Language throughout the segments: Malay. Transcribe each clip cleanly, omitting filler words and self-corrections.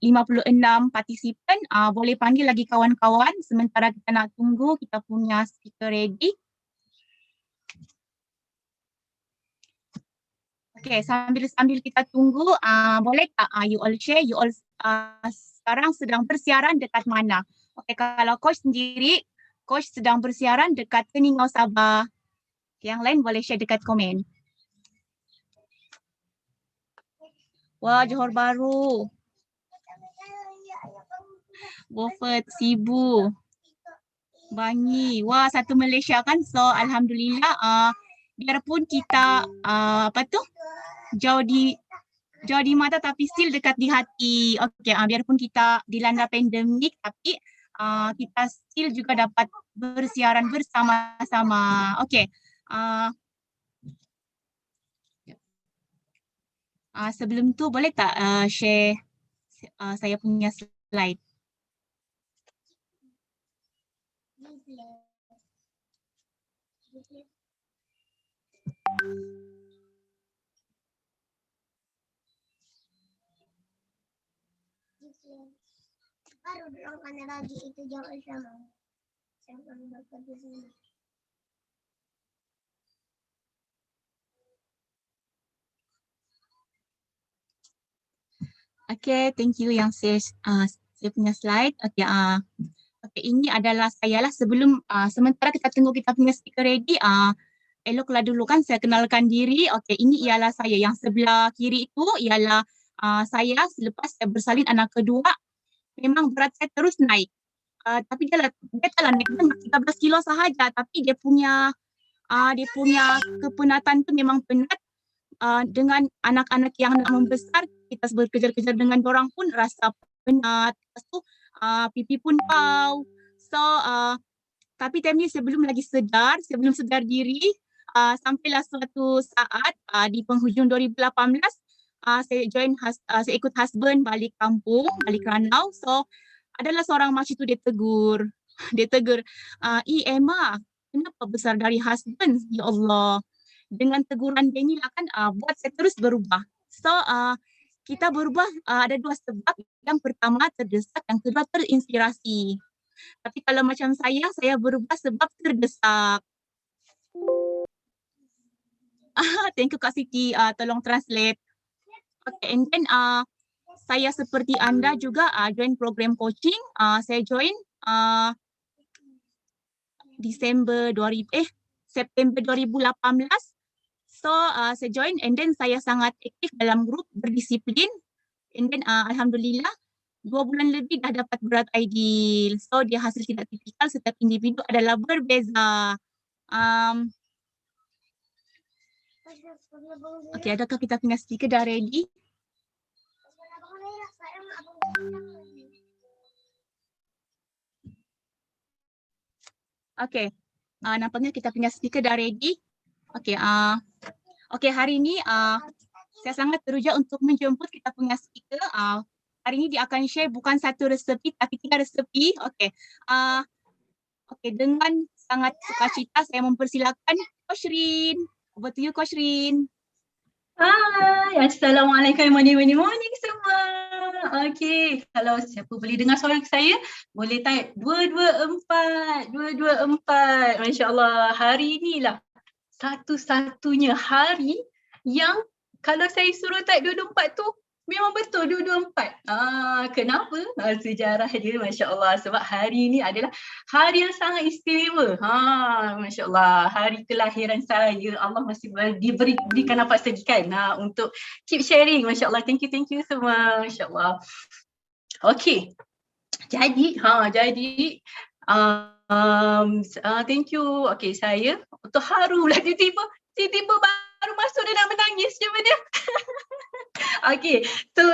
56 partisipan. Boleh panggil lagi kawan-kawan sementara kita nak tunggu kita punya speaker ready. Okay, sambil kita tunggu, boleh tak you all share, you all sekarang sedang bersiaran dekat mana? Okay, kalau coach sendiri, coach sedang bersiaran dekat Keningau Sabah. Yang lain boleh share dekat komen. Wah, Johor Bahru. Beaufort, Sibu, Bangi. Wah, satu Malaysia kan. So, alhamdulillah, biarpun kita jauh di mata tapi still dekat di hati. Okay, biarpun kita dilanda pandemik tapi kita still juga dapat bersiaran bersama-sama. Okay. Sebelum tu boleh tak share saya punya slide? Baru dorong lagi itu jangan sama. Jangan baca di sini. Okay, thank you yang saya punya slide. Okay, okay, ini adalah saya lah sebelum sementara kita tunggu kita punya speaker ready. Eloklah dulu kan saya kenalkan diri. Okay, ini ialah saya. Yang sebelah kiri itu ialah saya selepas saya bersalin anak kedua. Memang berat saya terus naik. Tapi dia telah naik 13 kilo sahaja. Tapi dia punya kepenatan tu memang penat. Dengan anak-anak yang nak membesar, kita berkejar-kejar dengan orang pun rasa penat. Lepas tu pipi pun bau. So, tapi time ni sebelum sedar diri, sampailah suatu saat di penghujung 2018, saya ikut husband balik kampung, balik Ranau. So, adalah seorang makcik tu dia tegur, Emma, kenapa besar dari husband? Ya Allah. Dengan teguran dia ni lah kan buat saya terus berubah. So, kita berubah ada dua sebab. Yang pertama terdesak, yang kedua terinspirasi. Tapi kalau macam saya berubah sebab terdesak. Thank you Kak Siti, tolong translate. Okay, and then saya seperti anda juga join program coaching. Saya join September 2018. So, saya join and then saya sangat aktif dalam grup, berdisiplin. And then alhamdulillah 2 bulan lebih dah dapat berat ideal. So, dia hasil tidak tipikal, setiap individu adalah berbeza. Okay, adakah kita punya speaker dah ready? Okay, nampaknya kita punya speaker dah ready. Okay, hari ini saya sangat teruja untuk menjemput kita punya speaker. Hari ini dia akan share bukan satu resepi tapi 3 resepi. Okay, dengan sangat sukacita saya mempersilakan Coach Rin. Over to you Coach Rin. Hai, Assalamualaikum, morning semua. Okay, kalau siapa boleh dengar suara saya, boleh type 224. Masya Allah, hari inilah satu-satunya hari yang kalau saya suruh type 224 tu, memang betul 224. Kenapa? Sejarah dia, Masya Allah. Sebab hari ini adalah hari yang sangat istimewa. Masya Allah. Hari kelahiran saya. Allah masih diberikan nafas lagi kan untuk keep sharing. Masya Allah. Thank you semua. Masya Allah. Okay. Jadi, thank you. Okay, saya terharu lah tiba-tiba baru masuk dia nak menangis je benda. Okay, so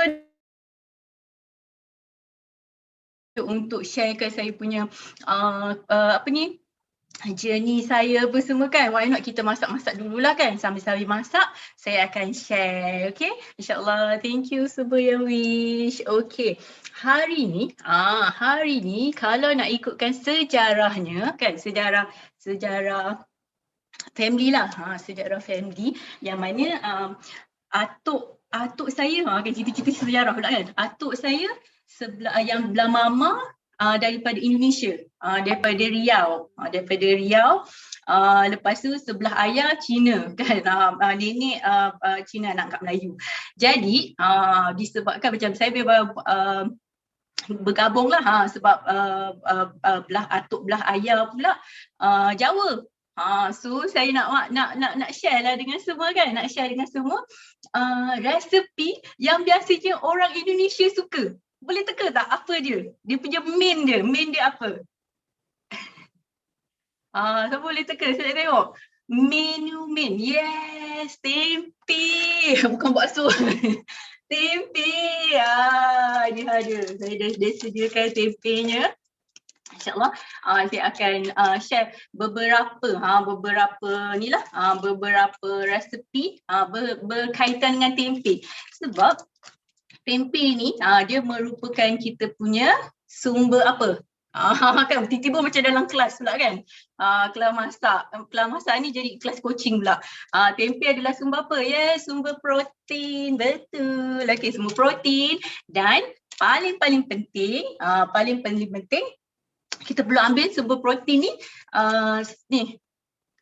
untuk sharekan saya punya journey saya apa semua kan. Why not kita masak-masak dululah kan. Sambil-sambil masak saya akan share. Okay, InsyaAllah. Thank you semua yang wish. Okay, hari ni kalau nak ikutkan sejarahnya kan, sejarah family lah. Sejarah family yang mana atuk saya, kan cerita-cerita sejarah pula kan. Atuk saya yang belah mama daripada Indonesia, daripada Riau, lepas tu sebelah ayah Cina kan, nenek Cina anak angkat Melayu. Jadi disebabkan macam saya bergabung lah sebab belah atuk belah ayah pula Jawa. So saya nak share lah dengan semua kan, nak share dengan semua resepi yang biasanya orang Indonesia suka. Boleh teka tak apa dia? Dia punya main dia apa? So boleh teka, saya nak tengok. Menu main, yes, tempe. Bukan bakso. Tempe. Ini ada. Saya dah sediakan tempenya. InsyaAllah saya akan share beberapa resepi berkaitan dengan tempe. Sebab tempe ni dia merupakan kita punya sumber apa? Kan tiba-tiba macam dalam kelas pula kan. Kelas masak ni jadi kelas coaching pula. Tempe adalah sumber apa? Sumber protein. Betul. Okey, sumber protein dan paling penting kita perlu ambil sumber protein ni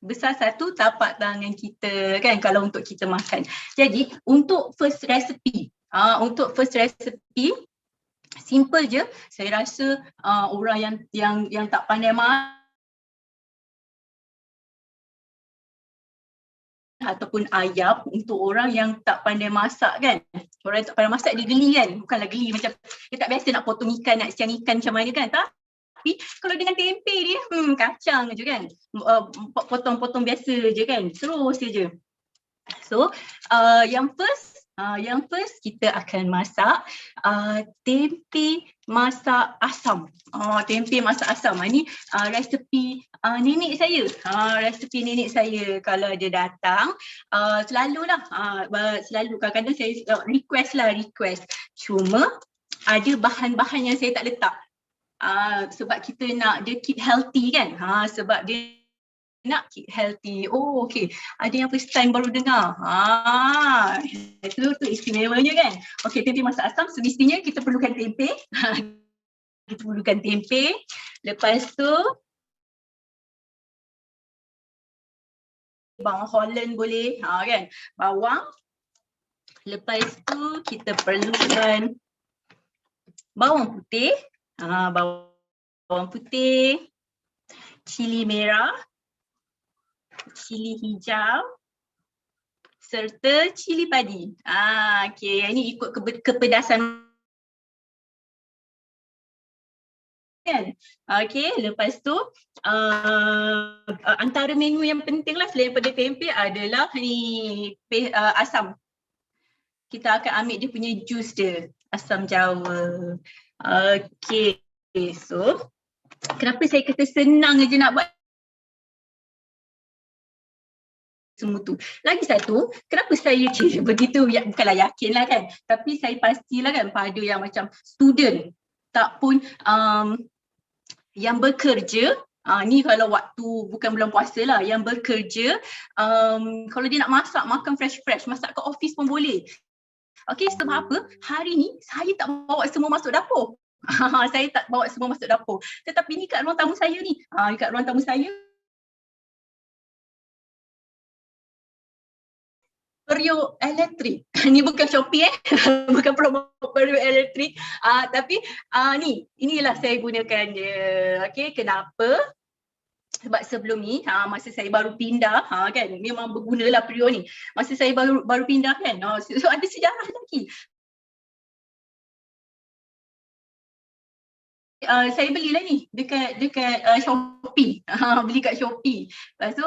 besar satu tapak tangan kita kan kalau untuk kita makan. Jadi untuk first recipe simple je. Saya rasa orang yang tak pandai masak ataupun ayam, untuk orang yang tak pandai masak kan. Orang yang tak pandai masak dia geli kan. Bukanlah geli macam dia tak biasa nak potong ikan, nak siang ikan macam mana kan. Tapi kalau dengan tempe dia kacang je kan. Potong-potong biasa je kan. Terus je. So yang first kita akan masak tempe masak asam. Tempe masak asam. Ini resepi nenek saya. Resepi nenek saya kalau dia datang selalulah selalu kadang-kadang saya request. Cuma ada bahan-bahan yang saya tak letak. Sebab kita nak dia keep healthy kan. Sebab dia nak keep healthy. Oh okey. Ada yang first time baru dengar. Itu istimewanya kan. Okey, tempe masak asam semestinya kita perlukan tempe. Kita perlukan tempe. Lepas tu bawang Holland boleh, kan? Bawang. Lepas tu kita perlukan bawang putih. Bawang putih, cili merah, cili hijau, serta cili padi. Okey, ini ikut kepedasan kan. Okey, lepas tu antara menu yang penting lah selain pada tempe adalah ni asam. Kita akan ambil dia punya jus dia, asam jawa. Okey, so kenapa saya kata senang je nak buat semua tu. Lagi satu, kenapa saya begitu, bukanlah yakin lah kan, tapi saya pastilah kan pada yang macam student tak pun yang bekerja, ni kalau waktu bukan bulan puasa lah, yang bekerja kalau dia nak masak, makan fresh, masak kat office pun boleh. Okey, sebab apa? Hari ni saya tak bawa semua masuk dapur. Saya tak bawa semua masuk dapur. Tetapi ni kat ruang tamu saya ni. Kat ruang tamu saya periuk elektrik. Ni bukan Shopee bukan promo periuk elektrik. Tapi inilah saya gunakan dia. Okey, kenapa? Sebab sebelum ni masa saya baru pindah kan, memang bergunalah periuk ni. Masa saya baru pindah kan. So ada sejarah lagi. Saya belilah ni dekat Shopee. Beli kat Shopee. Lepas tu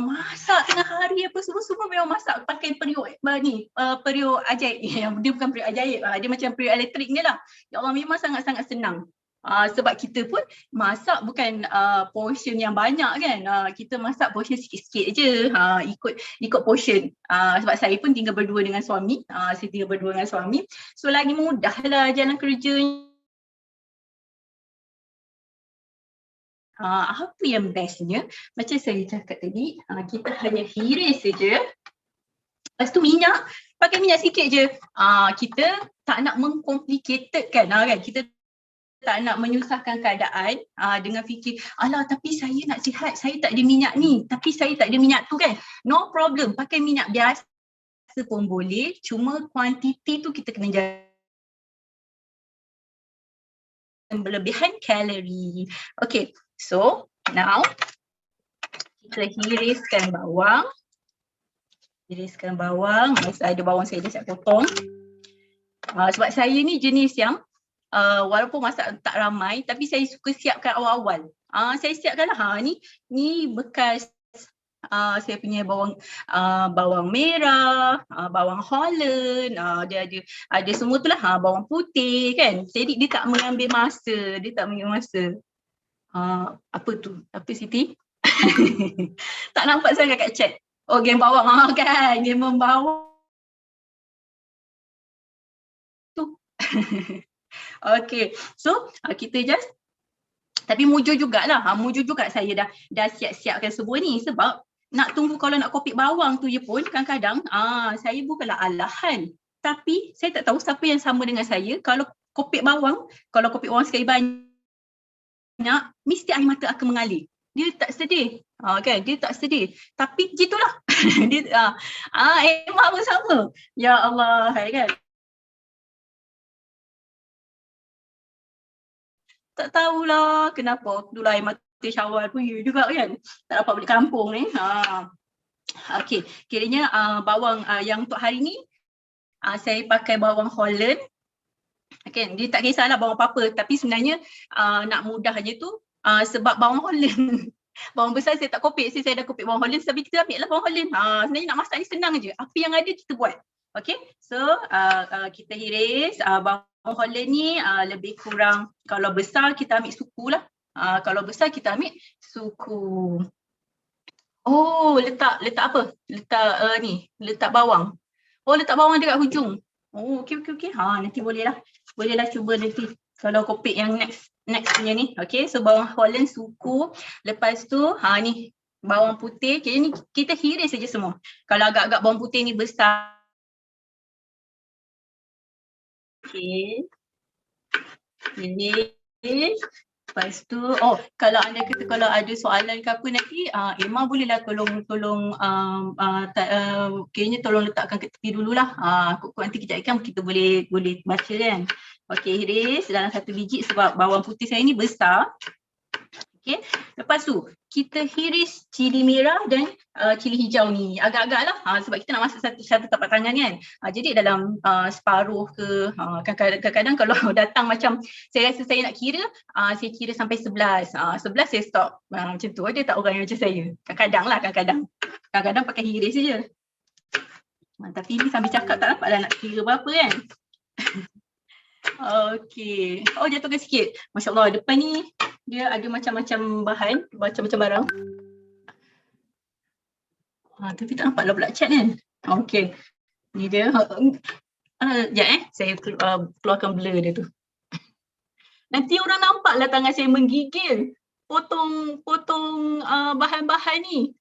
masak tengah hari apa semua memang masak pakai periuk ni, periuk ajaib. Dia bukan periuk ajaib, dia macam periuk elektrik ni lah. Ya Allah, memang sangat-sangat senang. Sebab kita pun masak bukan portion yang banyak kan. Kita masak portion sikit-sikit je, ikut portion. Sebab saya pun tinggal berdua dengan suami. So lagi mudah lah jalan kerjanya. Apa yang bestnya, macam saya cakap tadi, kita hanya hiris saja. Lepas tu minyak pakai minyak sikit je. Kita tak nak mengcomplicatedkan kan. Kita tak nak menyusahkan keadaan dengan fikir, alah tapi saya nak sihat, saya tak ada minyak ni, tapi saya tak ada minyak tu kan. No problem, pakai minyak biasa pun boleh, cuma kuantiti tu kita kena jaga. Berlebihan kalori. Okay, so now kita hiriskan bawang. Ada bawang saya dah siap potong. Sebab saya ni jenis yang walaupun masak tak ramai, tapi saya suka siapkan awal-awal. Saya siapkan lah, ni bekas saya punya bawang merah, bawang Holland, dia ada semua tu lah, bawang putih kan. Jadi dia tak mengambil masa, apa tu? Apa Siti? Tak nampak sangat kat chat. Oh, geng bawang kan, geng bawang tu. Okay, so kita just, tapi mujur jugalah, mujur juga saya dah siap-siapkan semua ni sebab nak tunggu kalau nak kopik bawang tu je pun kadang-kadang saya bukanlah alahan, tapi saya tak tahu siapa yang sama dengan saya, kalau kopik bawang sekali banyak, mesti air mata akan mengalir. Dia tak sedih, kan? Dia tak sedih. Tapi gitulah. Dia emak pun sama. Ya Allah, kan? Tak tahulah kenapa dulu air mata Syawal pun ya juga kan. Tak dapat balik kampung ni. Okey, kiranya bawang yang untuk hari ni saya pakai bawang Holland. Okay, dia tak kisahlah bawang apa-apa, tapi sebenarnya nak mudah je tu sebab bawang Holland. Bawang besar saya tak kopik, saya dah kopik bawang Holland, tapi kita ambil lah bawang Holland. Sebenarnya nak masak ni senang je. Apa yang ada kita buat. Okay, so kita hiris bawang Holland ni lebih kurang, kalau besar kita ambil suku lah. Kalau besar kita ambil suku. Oh, letak apa? Letak bawang. Oh, letak bawang dekat hujung. Oh, okey. Nanti bolehlah cuba nanti kalau kopik yang next punya ni. Okay, so bawang Holland suku. Lepas tu ni bawang putih. Okay, ni kita hiris saja semua. Kalau agak-agak bawang putih ni besar. Okay, hiris. Lepas tu, kalau anda kata kalau ada soalan ke apa nanti, Emma bolehlah tolong kayaknya tolong letakkan ke tepi dululah. Nanti kejap kan kita boleh baca kan. Okey, hiris dalam satu biji sebab bawang putih saya ni besar. Okey, lepas tu kita hiris cili merah dan cili hijau ni agak-agak lah sebab kita nak masak satu tapak tangan kan. Jadi dalam separuh ke, kadang-kadang kalau datang macam saya rasa saya nak kira, saya kira sampai 11. 11 saya stop. Macam tu, ada tak orang yang macam saya? Kadang-kadang pakai hiris je. Tapi ni sambil cakap tak nampak dah nak kira berapa kan. Okey. Jatuhkan sikit. Masya Allah, depan ni dia ada macam-macam bahan, macam-macam barang. Tapi tak nampak lah pula chat kan. Okey. Ni dia. Saya keluarkan blur dia tu. Nanti orang nampak lah tangan saya menggigil. Potong bahan-bahan ni.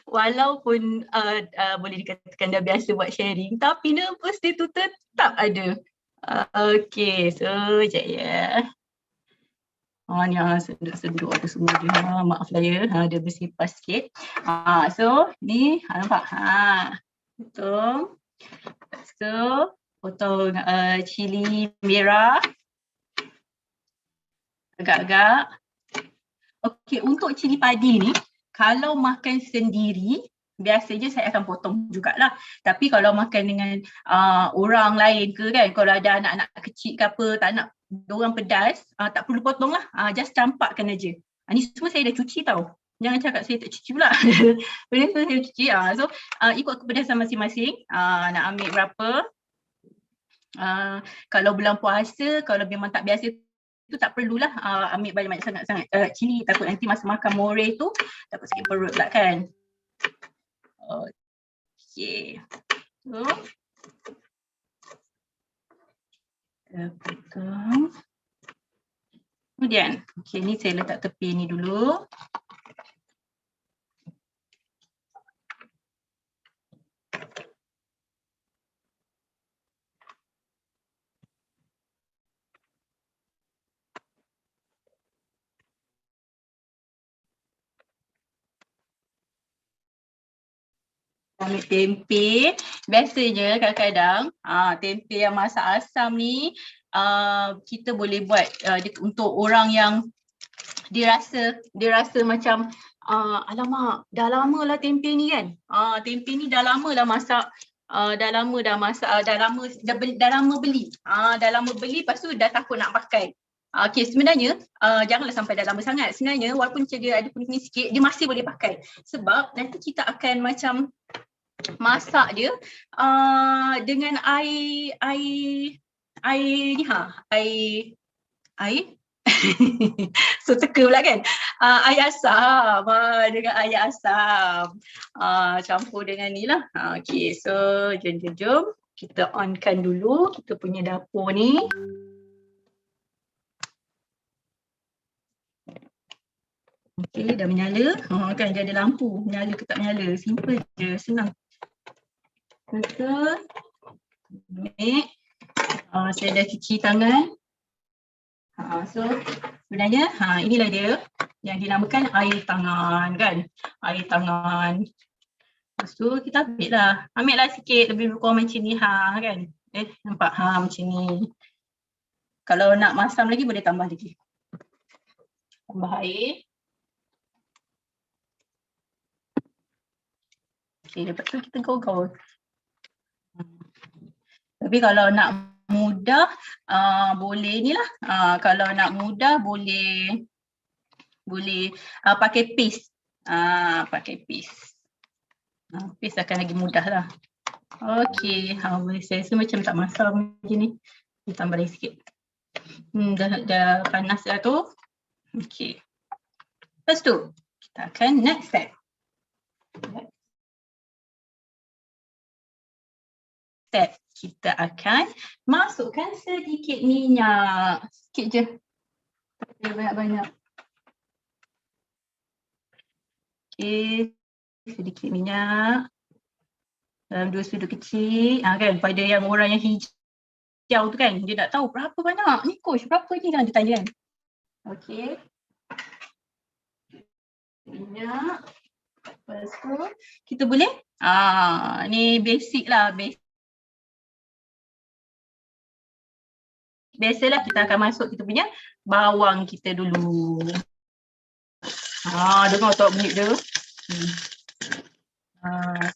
Walaupun boleh dikatakan dah biasa buat sharing, tapi nervous dia tu tetap ada. Okey, so sekejap ya. Ni senduk apa semua dia. Maaf lah ya, dia bersifat sikit. So ni nampak. Potong. So potong cili merah. Agak-agak. Okey, untuk cili padi ni, kalau makan sendiri, biasanya saya akan potong jugalah. Tapi kalau makan dengan orang lain ke kan, kalau ada anak-anak kecil ke apa, tak nak diorang pedas, tak perlu potong lah. Just campakkan aja. Ni semua saya dah cuci tau. Jangan cakap saya tak cuci pula. Benda tu saya cuci. So ikut kepedasan masing-masing. Nak ambil berapa. Kalau bulan puasa, kalau memang tak biasa tu tak perlulah ambil banyak-banyak sangat-sangat cili, takut nanti masa makan more tu takut sakit perut pula kan. Okey. So potong. Kemudian, okey, ni saya letak tepi ni dulu. ambil tempe. Biasanya kadang-kadang tempe yang masak asam ni kita boleh buat untuk orang yang dia rasa macam alamak dah lama lah tempe ni kan. Tempe ni dah lama dah masak. Dah lama beli. Dah lama beli lepas tu dah takut nak pakai. Okey, sebenarnya janganlah sampai dah lama sangat. Sebenarnya walaupun dia ada kuning sikit, dia masih boleh pakai. Sebab nanti kita akan macam masak dia dengan air so teka pula kan. Air asam, dengan air asam. Campur dengan ni lah. Okey, so jom. Kita onkan dulu kita punya dapur ni. Okey, dah menyala. Kan dia ada lampu. Menyala ke tak menyala. Simple je, senang. Betul. Ambil. Saya dah cuci tangan. So sebenarnya inilah dia yang dinamakan air tangan kan. Air tangan. Lepas tu kita ambil lah sikit lebih kurang macam ni kan. Nampak macam ni. Kalau nak masam lagi boleh tambah lagi. Tambah air. Okay, lepas tu kita gaul-gaul. Tapi kalau nak mudah boleh ni lah. Kalau nak mudah boleh pakai paste. Pakai paste. Paste akan lagi mudah lah. Okey, saya rasa macam tak masak macam ni. Kita tambah lagi sikit. Dah panas dah tu. Okey. Lepas tu kita akan next step. Kita akan masukkan sedikit minyak. Sikit je. Tak payah banyak-banyak. Okey. Sedikit minyak. Dalam 2 sudut kecil. Kan pada yang orang yang hijau tu kan. Dia tak tahu berapa banyak ni coach. Berapa ni kan dia tanya kan. Okey. Minyak. Lepas tu kita boleh. Ni basic lah. Biasalah kita akan masuk kita punya bawang kita dulu. Dengar tak bunyi dia?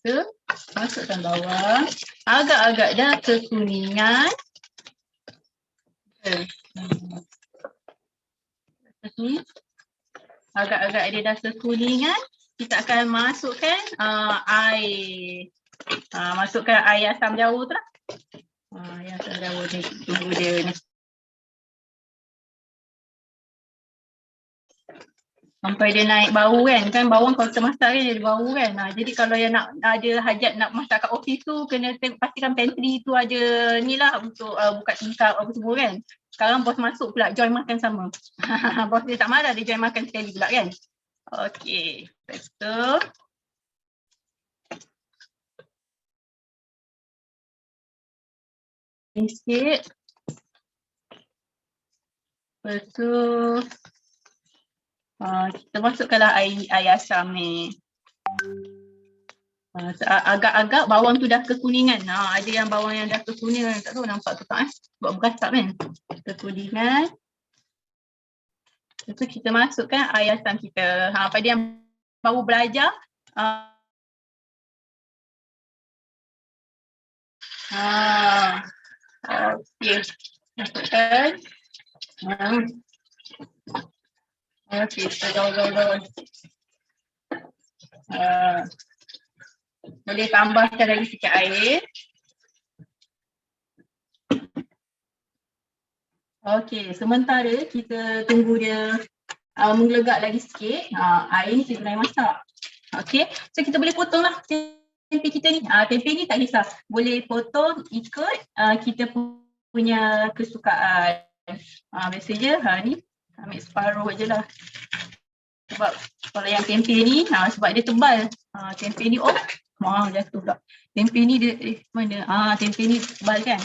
Tu masukkan bawang. Agak-agak dah kekuningan. Agak-agak dia dah kekuningan. Kita akan masukkan air. Masukkan air asam jawa tu lah. Air asam jawa ni. Tunggu dia ni. Sampai dia naik bau kan bawang kalau kita masak kan dia ada bau kan. Jadi kalau yang nak ada hajat nak masak kat office tu kena pastikan pantry tu ada ni lah untuk buka tingkap apa semua kan. Sekarang bos masuk pula join makan sama. Bos dia tak marah dia join makan sekali pula kan. Okey, lepas tu sikit. Lepas tu kita masukkanlah air asam ni. Agak-agak bawang tu dah kekuningan. Ada yang bawang yang dah kekuningan. Tak tahu nampak tu tak sebab berasap kan. Kekuningan. Lepas tu kita masukkan air asam kita. Pada yang baru belajar. Okey. Masukkan. Okey, kita gaul-gaul. Boleh tambahkan lagi sikit air. Okey, sementara kita tunggu dia menggelegak lagi sikit. Air ni kita nak masak. Okey, so kita boleh potong lah tempe kita ni. Tempe ni tak kisah. Boleh potong ikut kita punya kesukaan. Biasa je ni. Ambil separuh je lah. Sebab kalau yang tempe ni, sebab dia tebal. Tempe ni, jatuh pula. Tempe ni dia, mana? Tempe ni tebal kan?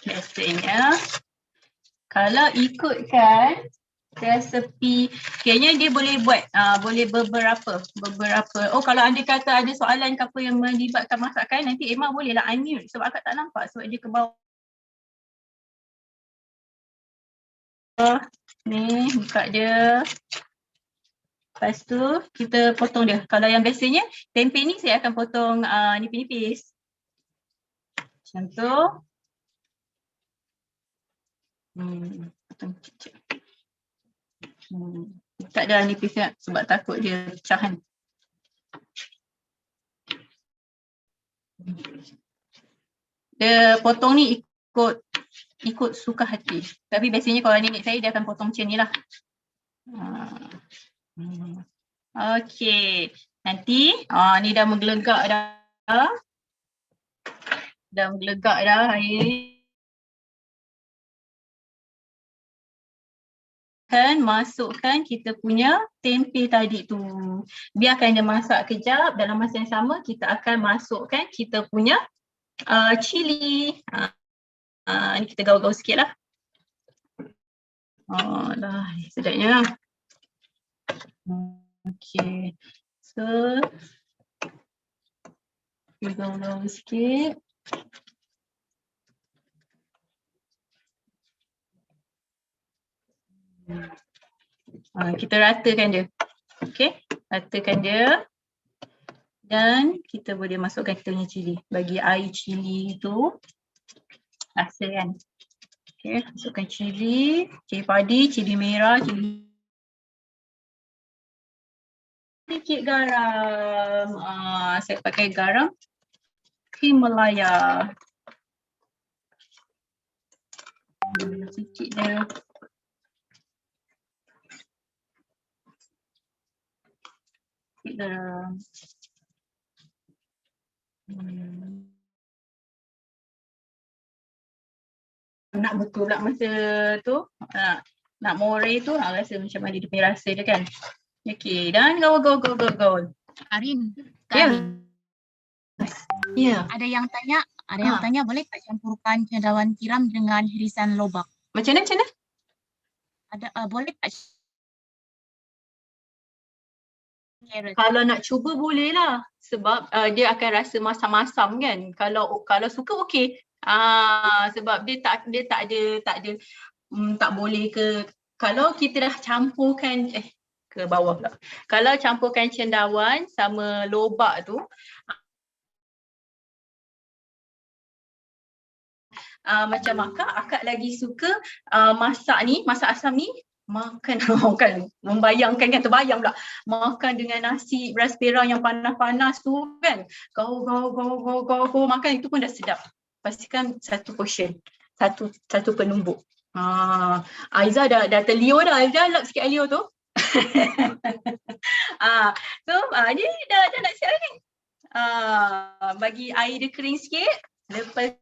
Biasanya, kalau ikutkan resepi. Kayaknya dia boleh buat boleh beberapa. Oh, kalau anda kata ada soalan ke apa yang melibatkan masakan, nanti Emma bolehlah unmute sebab akak tak nampak sebab dia ke bawah. Ni buka dia. Lepas tu kita potong dia. Kalau yang biasanya tempe ni saya akan potong nipis-nipis. Macam tu. Potong kecil. Tak ada nipis sangat sebab takut dia pecah kan. Dia potong ni ikut suka hati. Tapi biasanya kalau nenek saya dia akan potong macam ni lah. Okey. Nanti ni dah menggelegak dah. Dah menggelegak dah air ni. Masukkan kita punya tempe tadi tu. Biarkan dia masak kejap. Dalam masa yang sama kita akan masukkan kita punya cili. Ni kita gaul-gaul sikit lah. Dah sedapnya. Okay. So kita gaul-gaul sikit. Kita ratakan dia. Okay, ratakan dia. Dan kita boleh masukkan kita punya cili. Bagi air cili tu rasa kan. Okay, masukkan cili padi, cili merah, cili sedikit garam. Saya pakai garam Himalaya. Sikit dia. Sikit garam. Nak betul pula masa tu, nak more tu, rasa macam mana dia punya rasa dia kan. Okey, dan gaul. Karin, Ya. Ya. Ada yang tanya boleh tak campurkan cendawan tiram dengan irisan lobak? Macam mana? Ada boleh tak? Kalau nak cuba boleh lah sebab dia akan rasa masam-masam kan. Kalau suka okey. Sebab dia tak ada tak boleh ke kalau kita dah campurkan ke bawah pula. Kalau campurkan cendawan sama lobak tu macam akak lagi suka masak asam ni makan kan membayangkan kan terbayang pula makan dengan nasi beras perang yang panas-panas tu kan gaul makan itu pun dah sedap. Pastikan satu portion, satu penumbuk. Aiza dah terliur dah. Aiza lap sikit liur tu. So ni dah nak siap ni. Bagi air dia kering sikit. Lepas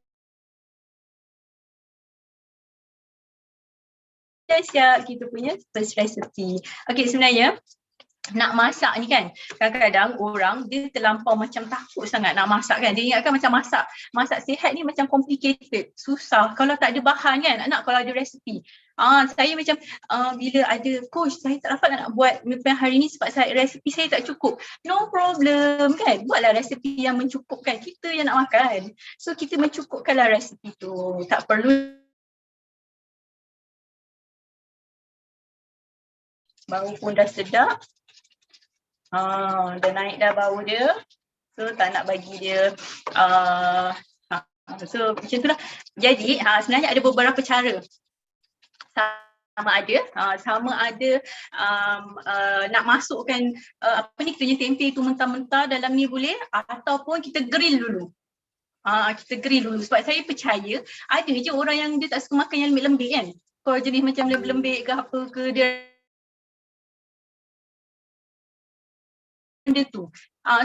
siap kita punya first recipe. Okey, sebenarnya nak masak ni kan kadang-kadang orang dia terlampau macam takut sangat nak masak kan. Dia ingatkan macam masak sihat ni macam complicated, susah kalau tak ada bahan kan. Kalau ada resipi. Saya macam bila ada coach saya tak dapat nak buat meal hari ni sebab resipi saya tak cukup. No problem kan. Buatlah resipi yang mencukupkan. Kita yang nak makan. So kita mencukupkanlah resipi tu. Tak perlu bau pun dah sedap. Dah naik dah bau dia. So tak nak bagi dia so macam tu lah. Jadi sebenarnya ada beberapa cara. Sama ada nak masukkan kita punya tempe tu mentah-mentah dalam ni boleh ataupun kita grill dulu. Kita grill dulu sebab saya percaya ada je orang yang dia tak suka makan yang lembik-lembik kan. Kalau jenis macam lembik-lembik ke apa ke dia tu.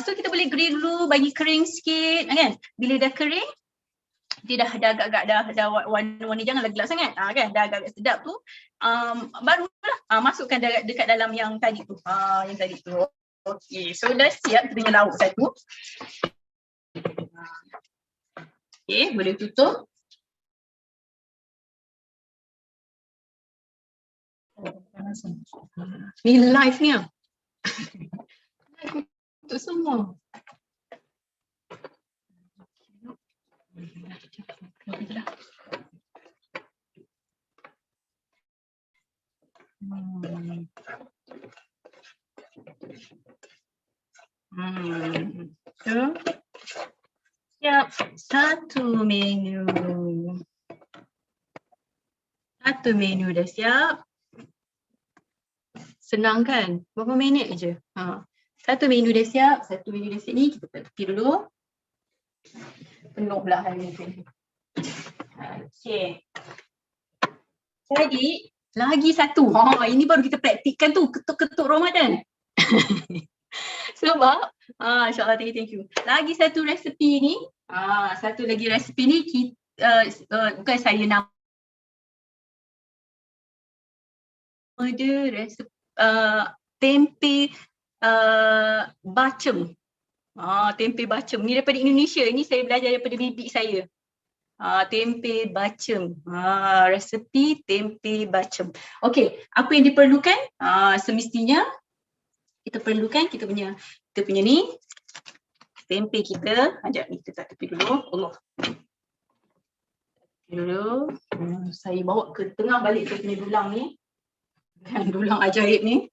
So kita boleh grill dulu bagi kering sikit kan. Bila dah kering dia dah agak-agak dah warna-warni janganlah gelap sangat kan dah agak sedap tu barulah masukkan dekat dalam yang tadi tu. Okey, so dah siap kita punya lauk satu. Okey, boleh tutup. Ni live ni. Live untuk semua. So, siap satu menu. Satu menu dah siap. Senang kan? Berapa minit je? Satu menu dah siap. Satu menu dah siap ni. Kita tepi dulu. Penuh pula hari ni. Okay. Jadi, lagi satu. Ini baru kita praktikkan tu. Ketuk-ketuk Ramadan. Sebab, insyaAllah thank you. Lagi satu resepi ni. Satu lagi resepi ni. Bukan saya nama. Dia resepi tempe bacem. Tempe bacem. Ni daripada Indonesia. Ni saya belajar daripada bibi saya. Tempe bacem. Resepi tempe bacem. Okey, apa yang diperlukan? Semestinya kita perlukan kita punya ni tempe kita. Sekejap ni kita tak tepi dulu. Allah. Dulu. Saya bawa ke tengah balik saya punya dulang ni. Dulang ajaib ni.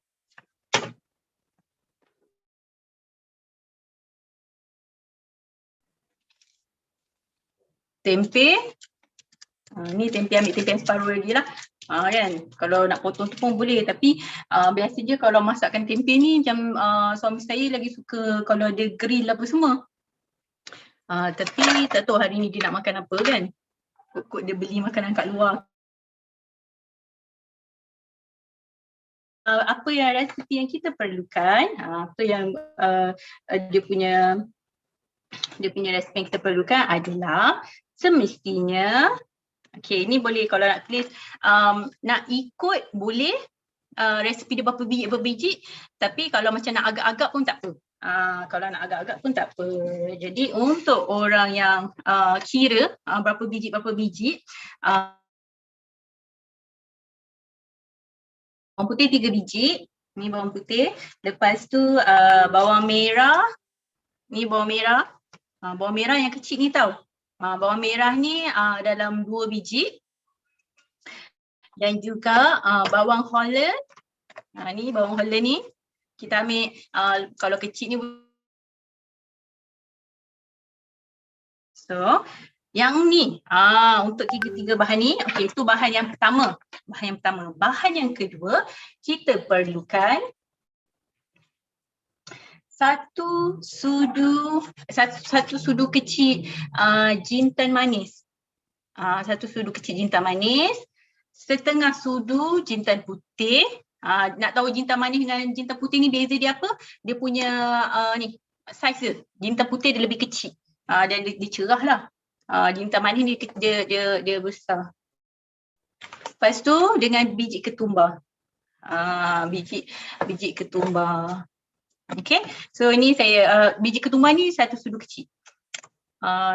Tempe. Ni tempe, ambil tempe yang separuh lagi lah. Kan, kalau nak potong tu pun boleh, tapi biasa je kalau masakkan tempe ni macam suami saya lagi suka kalau ada grill apa semua. Tapi tak tahu hari ni dia nak makan apa kan. Kok dia beli makanan kat luar. Apa yang resepi yang kita perlukan, apa yang dia punya resepi yang kita perlukan adalah semestinya, okey, ni boleh kalau nak tulis nak ikut boleh resepi dia berapa biji, tapi kalau macam nak agak-agak pun tak apa. Kalau nak agak-agak pun tak apa. Jadi untuk orang yang kira berapa biji, bawang putih 3 biji. Ni bawang putih. Lepas tu bawang merah. Ni bawang merah. Bawang merah yang kecil ni tau. Bawang merah ni dalam 2 biji. Dan juga bawang Holland. Ni bawang Holland ni. Kita ambil kalau kecil ni. So, yang ni untuk tiga bahan ni, okey, itu bahan yang pertama. Bahan yang kedua, kita perlukan satu sudu kecil jintan manis. Satu sudu kecil jintan manis, setengah sudu jintan putih. Nak tahu jintan manis dengan jintan putih ni beza dia apa? Dia punya ni saiz dia. Jintan putih dia lebih kecil. Dan dia cerah lah. Jintan manis dia besar. Lepas tu dengan biji ketumbar. Biji ketumbar. Okay. So ni saya biji ketumbar ni satu sudu kecil.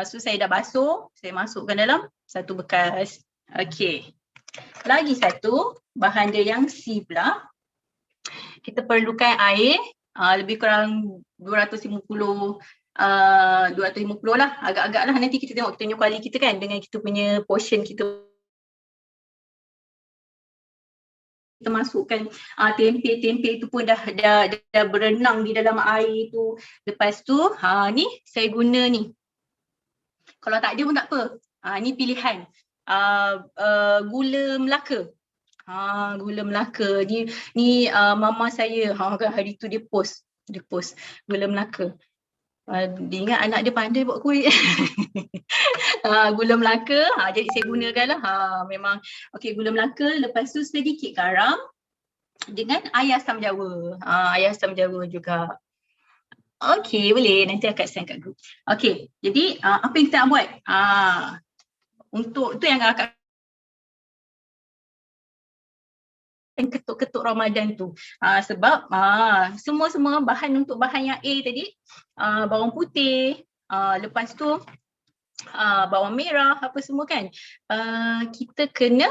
So saya dah basuh, saya masukkan dalam satu bekas. Okay. Lagi satu bahan dia yang C pula. Kita perlukan air lebih kurang 250 lah, agak-agak lah, nanti kita tengok kita punya kuali kita kan dengan kita punya portion kita masukkan tempe tu pun dah berenang di dalam air tu. Lepas tu ni saya guna ni, kalau tak ada pun tak apa, ni pilihan gula Melaka. Gula Melaka ni mama saya hari tu dia post gula Melaka. Dia ingat anak dia pandai buat kuih. Gula Melaka, jadi saya gunakanlah. Memang okey, gula Melaka. Lepas tu sedikit garam dengan air asam jawa. Air asam jawa juga. Okey, boleh. Nanti akak send kat group. Okey, jadi apa yang kita nak buat? Untuk tu yang akak ketuk-ketuk Ramadan tu. Sebab semua bahan untuk bahan yang A tadi, bawang putih, lepas tu bawang merah, apa semua kan. Kita kena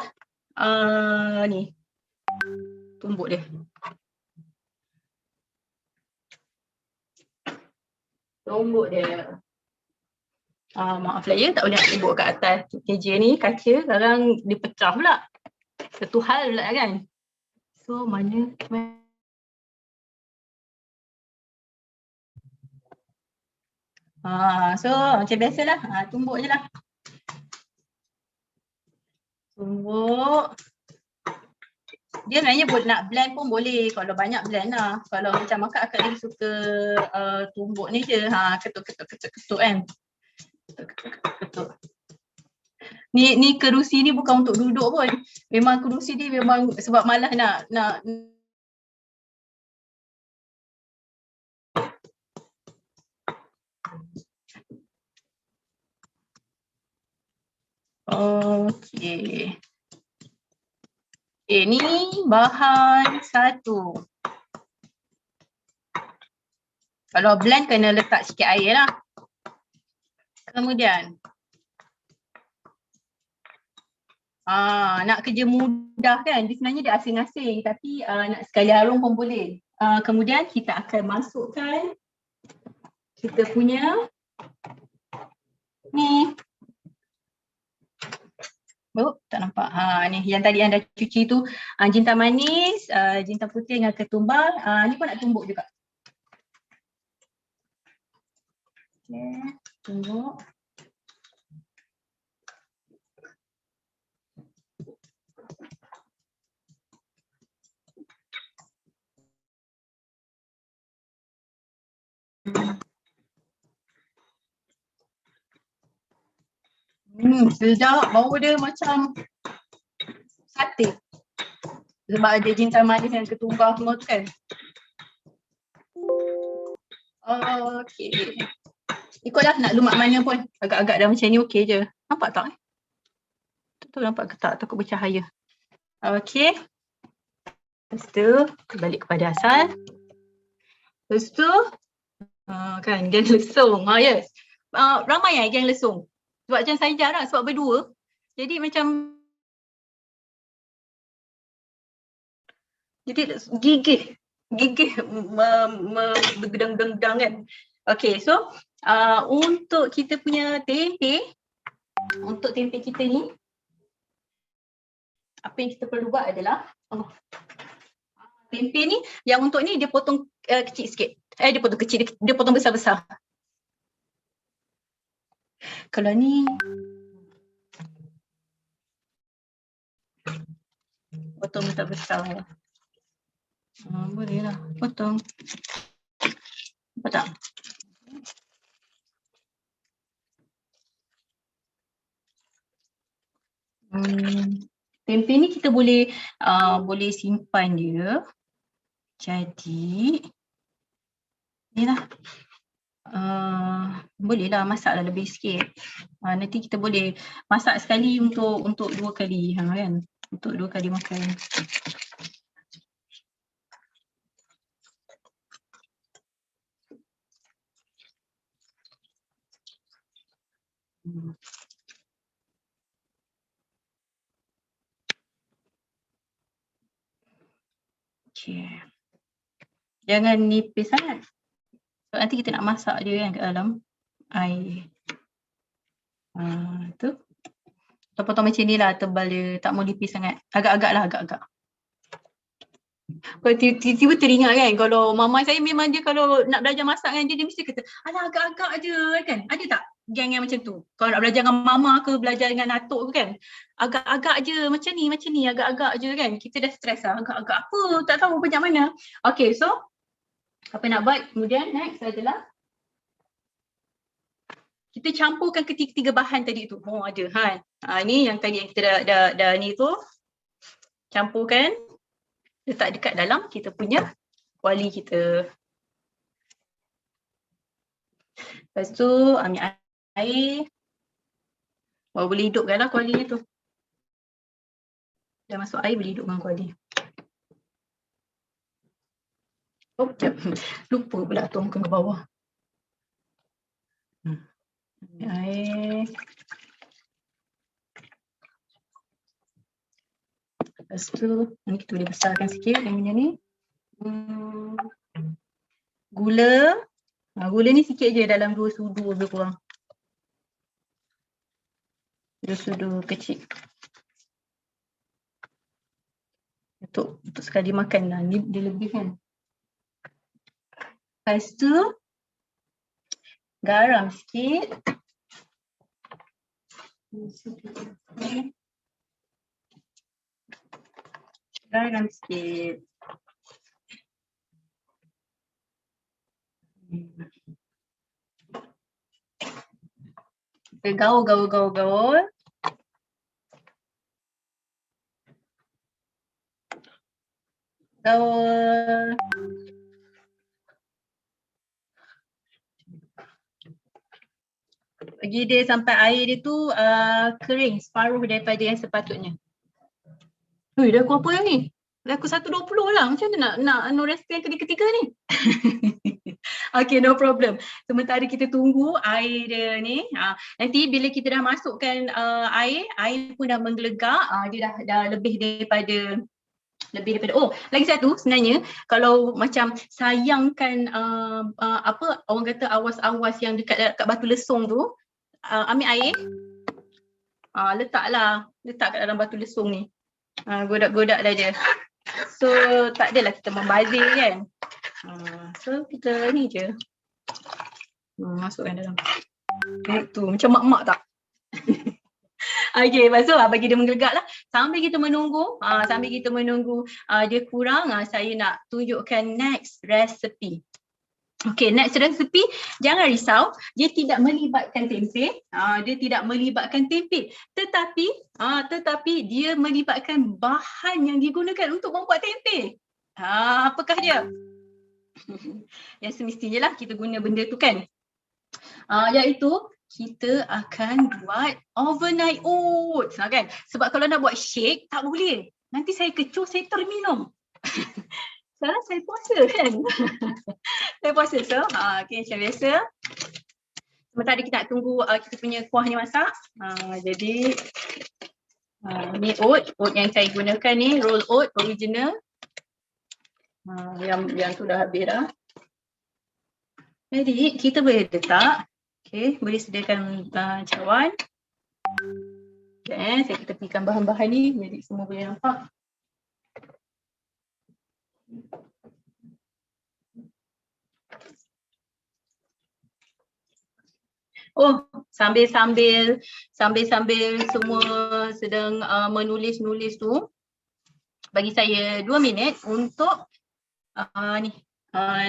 ni tumbuk dia. Tumbuk dia. Maaf lah ya, tak boleh nak tumbuk kat atas meja ni, kaca sekarang dia pecah pula. Satu hal pula kan. So mana so macam biasalah, tumbuk je lah. Tumbuk. Dia sebenarnya nak blend pun boleh, kalau banyak blend lah. Kalau macam akak lagi suka tumbuk ni je, ketuk kan. Ketuk. Ni kerusi ni bukan untuk duduk pun. Memang kerusi ni memang sebab malas nak okey. Ni bahan satu. Kalau blend kena letak sikit air lah. Kemudian nak kerja mudah kan, dia sebenarnya dia asing-asing tapi nak sekali harum pun boleh. Kemudian kita akan masukkan kita punya ni. Tak nampak. Ni yang tadi anda cuci tu, jintan manis, jintan putih dengan ketumbar. Ni pun nak tumbuk juga. Okay, tumbuk. Sedap, bau dia macam sate. Sebab ada jintan manis dan ketumbar semua tu kan. Okey. Ikutlah nak lumak mana pun. Agak-agak dah macam ni okey je. Nampak tak? Tak tahu nampak ke tak? Takut bercahaya. Okey. Lepas tu, balik kepada asal. Lepas tu, kan geng lesung. Yes. Ramai geng lesung. Sebab macam saya jarang, sebab berdua. Jadi macam gigih bergedang-gedang kan. Okay, so untuk kita punya tempe, untuk tempe kita ni, apa yang kita perlu buat adalah tempe ni, yang untuk ni dia potong kecil sikit. Dia potong kecil, dia potong besar-besar. Kalau ni potong besar-besar. Boleh lah, potong. Nampak tak? Tempe ni kita boleh simpan dia. Jadi ni lah. Bolehlah masaklah lebih sikit. Nanti kita boleh masak sekali untuk 2 kali kan. Untuk 2 kali makan. Okay. Jangan nipis sangat. So, nanti kita nak masak dia kan kat dalam air. Tu. Kita potong macam ni lah, tebal dia. Tak mau nipis sangat. Agak-agak lah, agak-agak. Tiba-tiba teringat kan, kalau mama saya memang dia kalau nak belajar masak kan, dia mesti kata, alah agak-agak je kan. Ada tak geng yang macam tu? Kalau nak belajar dengan mama ke, belajar dengan atuk ke kan, agak-agak je macam ni, agak-agak je kan. Kita dah stres lah, agak-agak apa, tak tahu banyak mana. Okay, so apa nak buat kemudian next adalah kita campurkan ketiga-tiga bahan tadi tu. Ada kan. Ni yang tadi yang kita dah ni tu. Campurkan. Letak dekat dalam kita punya kuali kita. Lepas tu ambil air. Baru boleh hidupkan lah kuali ni tu. Dah masuk air boleh hidupkan kuali. Lupa pula tuangkan ke bawah. Ambil air. Lepas tu ni kita boleh besarkan sikit yang punya ni. Gula. Gula ni sikit je, dalam 2 sudu lebih kurang. 2 sudu kecil. Untuk sekali makan lah. Ni dia lebih kan. Lepas tu garam sikit. Garam sikit. Kita gaul. Gaul. Bagi dia sampai air dia tu kering separuh daripada yang sepatutnya. Ui, dah aku apa yang ni? Dah aku 1.20 lah. Macam mana nak resipi yang ketiga ni? Okay, no problem. Sementara kita tunggu air dia ni. Nanti bila kita dah masukkan air pun dah menggelegak. Dia dah lebih daripada lagi satu sebenarnya, kalau macam sayangkan apa orang kata awas-awas yang dekat batu lesung tu, ambil air, letak kat dalam batu lesung ni. Godak-godak dah dia. So tak adalah kita membazir kan. So kita ni je. Masukkan dalam. Tu macam mak-mak tak? Okay, lepas tu bagi dia menggelegak lah. Sambil kita menunggu, dia kurang, saya nak tunjukkan next recipe. Okay, next recipe, jangan risau, dia tidak melibatkan tempe. Tetapi dia melibatkan bahan yang digunakan untuk membuat tempe. Apakah dia? Yang semestinya lah kita guna benda tu kan. Iaitu kita akan buat overnight oats kan. Sebab kalau nak buat shake tak boleh. Nanti saya kecoh, saya terminum. Sekarang saya puasa kan. Saya puasa. So, okay, macam biasa. Sementara kita nak tunggu kita punya kuah ni masak. Jadi ni oat yang saya gunakan ni roll oat original. Yang tu dah habis dah. Jadi kita boleh letak. Okay, boleh sediakan cawan. Okay, saya tepikan bahan-bahan ni jadi semua boleh nampak. Oh, sambil-sambil semua sedang menulis tu, bagi saya 2 minit untuk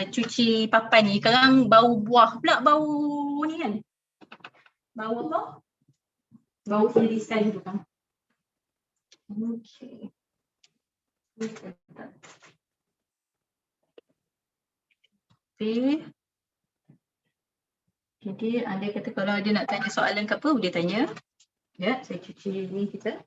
cuci papan ni. Sekarang bau buah pula, bau ni kan. Bau apa? Bau irisan tu kan. Okay. Okay. Jadi anda kata kalau ada nak tanya soalan ke apa, boleh tanya. Ya, saya cuci ni kita.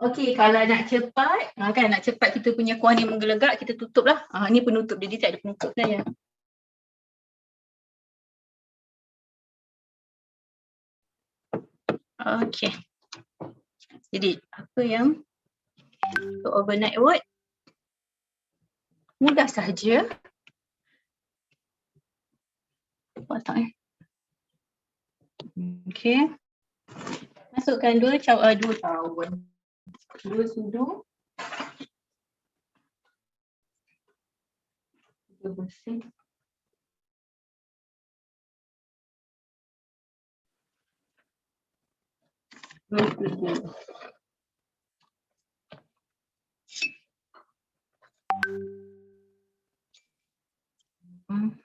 Okey, kalau nak cepat, nak cepat kita punya kuah ni menggelegak, kita tutup lah. Ni penutup dia tak ada penutup sebenarnya. Okey. Jadi, apa yang untuk overnight oat? Mudah sahaja. Potong Okey. Masukkan 2 sudu. Dia bersih.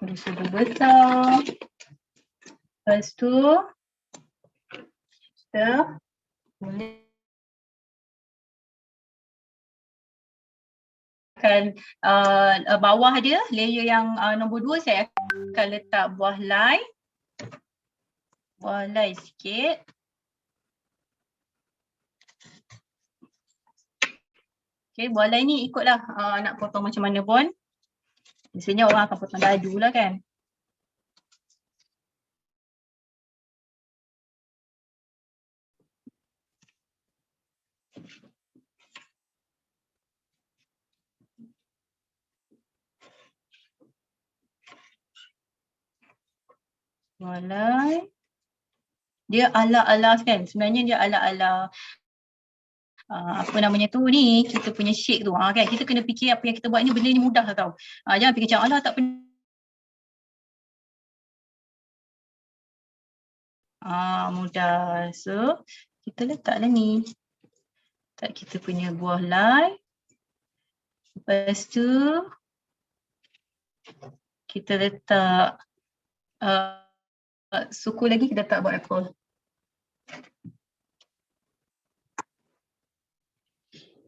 Dia sudah besar. Lepas tu kita boleh bawah dia, layer yang nombor 2 saya akan letak buah lime. Buah lime sikit. Okay, buah lime ni ikutlah nak potong macam mana pun. Biasanya orang akan potong dadu lah kan. Walai. Dia ala-ala kan. Sebenarnya dia ala-ala apa namanya tu ni, kita punya shake tu kan. Kita kena fikir apa yang kita buat ni benda ni mudah tau. Jangan fikir macam alah tak pernah. Mudah. So kita letaklah ni. Letak kita punya buah lime. Lepas tu kita letak suku lagi, kita letak buah apple.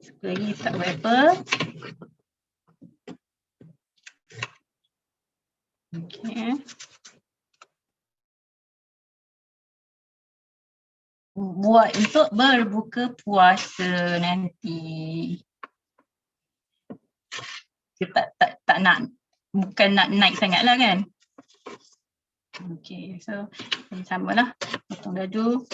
Suku lagi kita letak buah apple. Okay. Buat untuk berbuka puasa nanti. Kita tak nak, bukan nak naik sangat lah kan. Okay, so sama lah, potong dadu.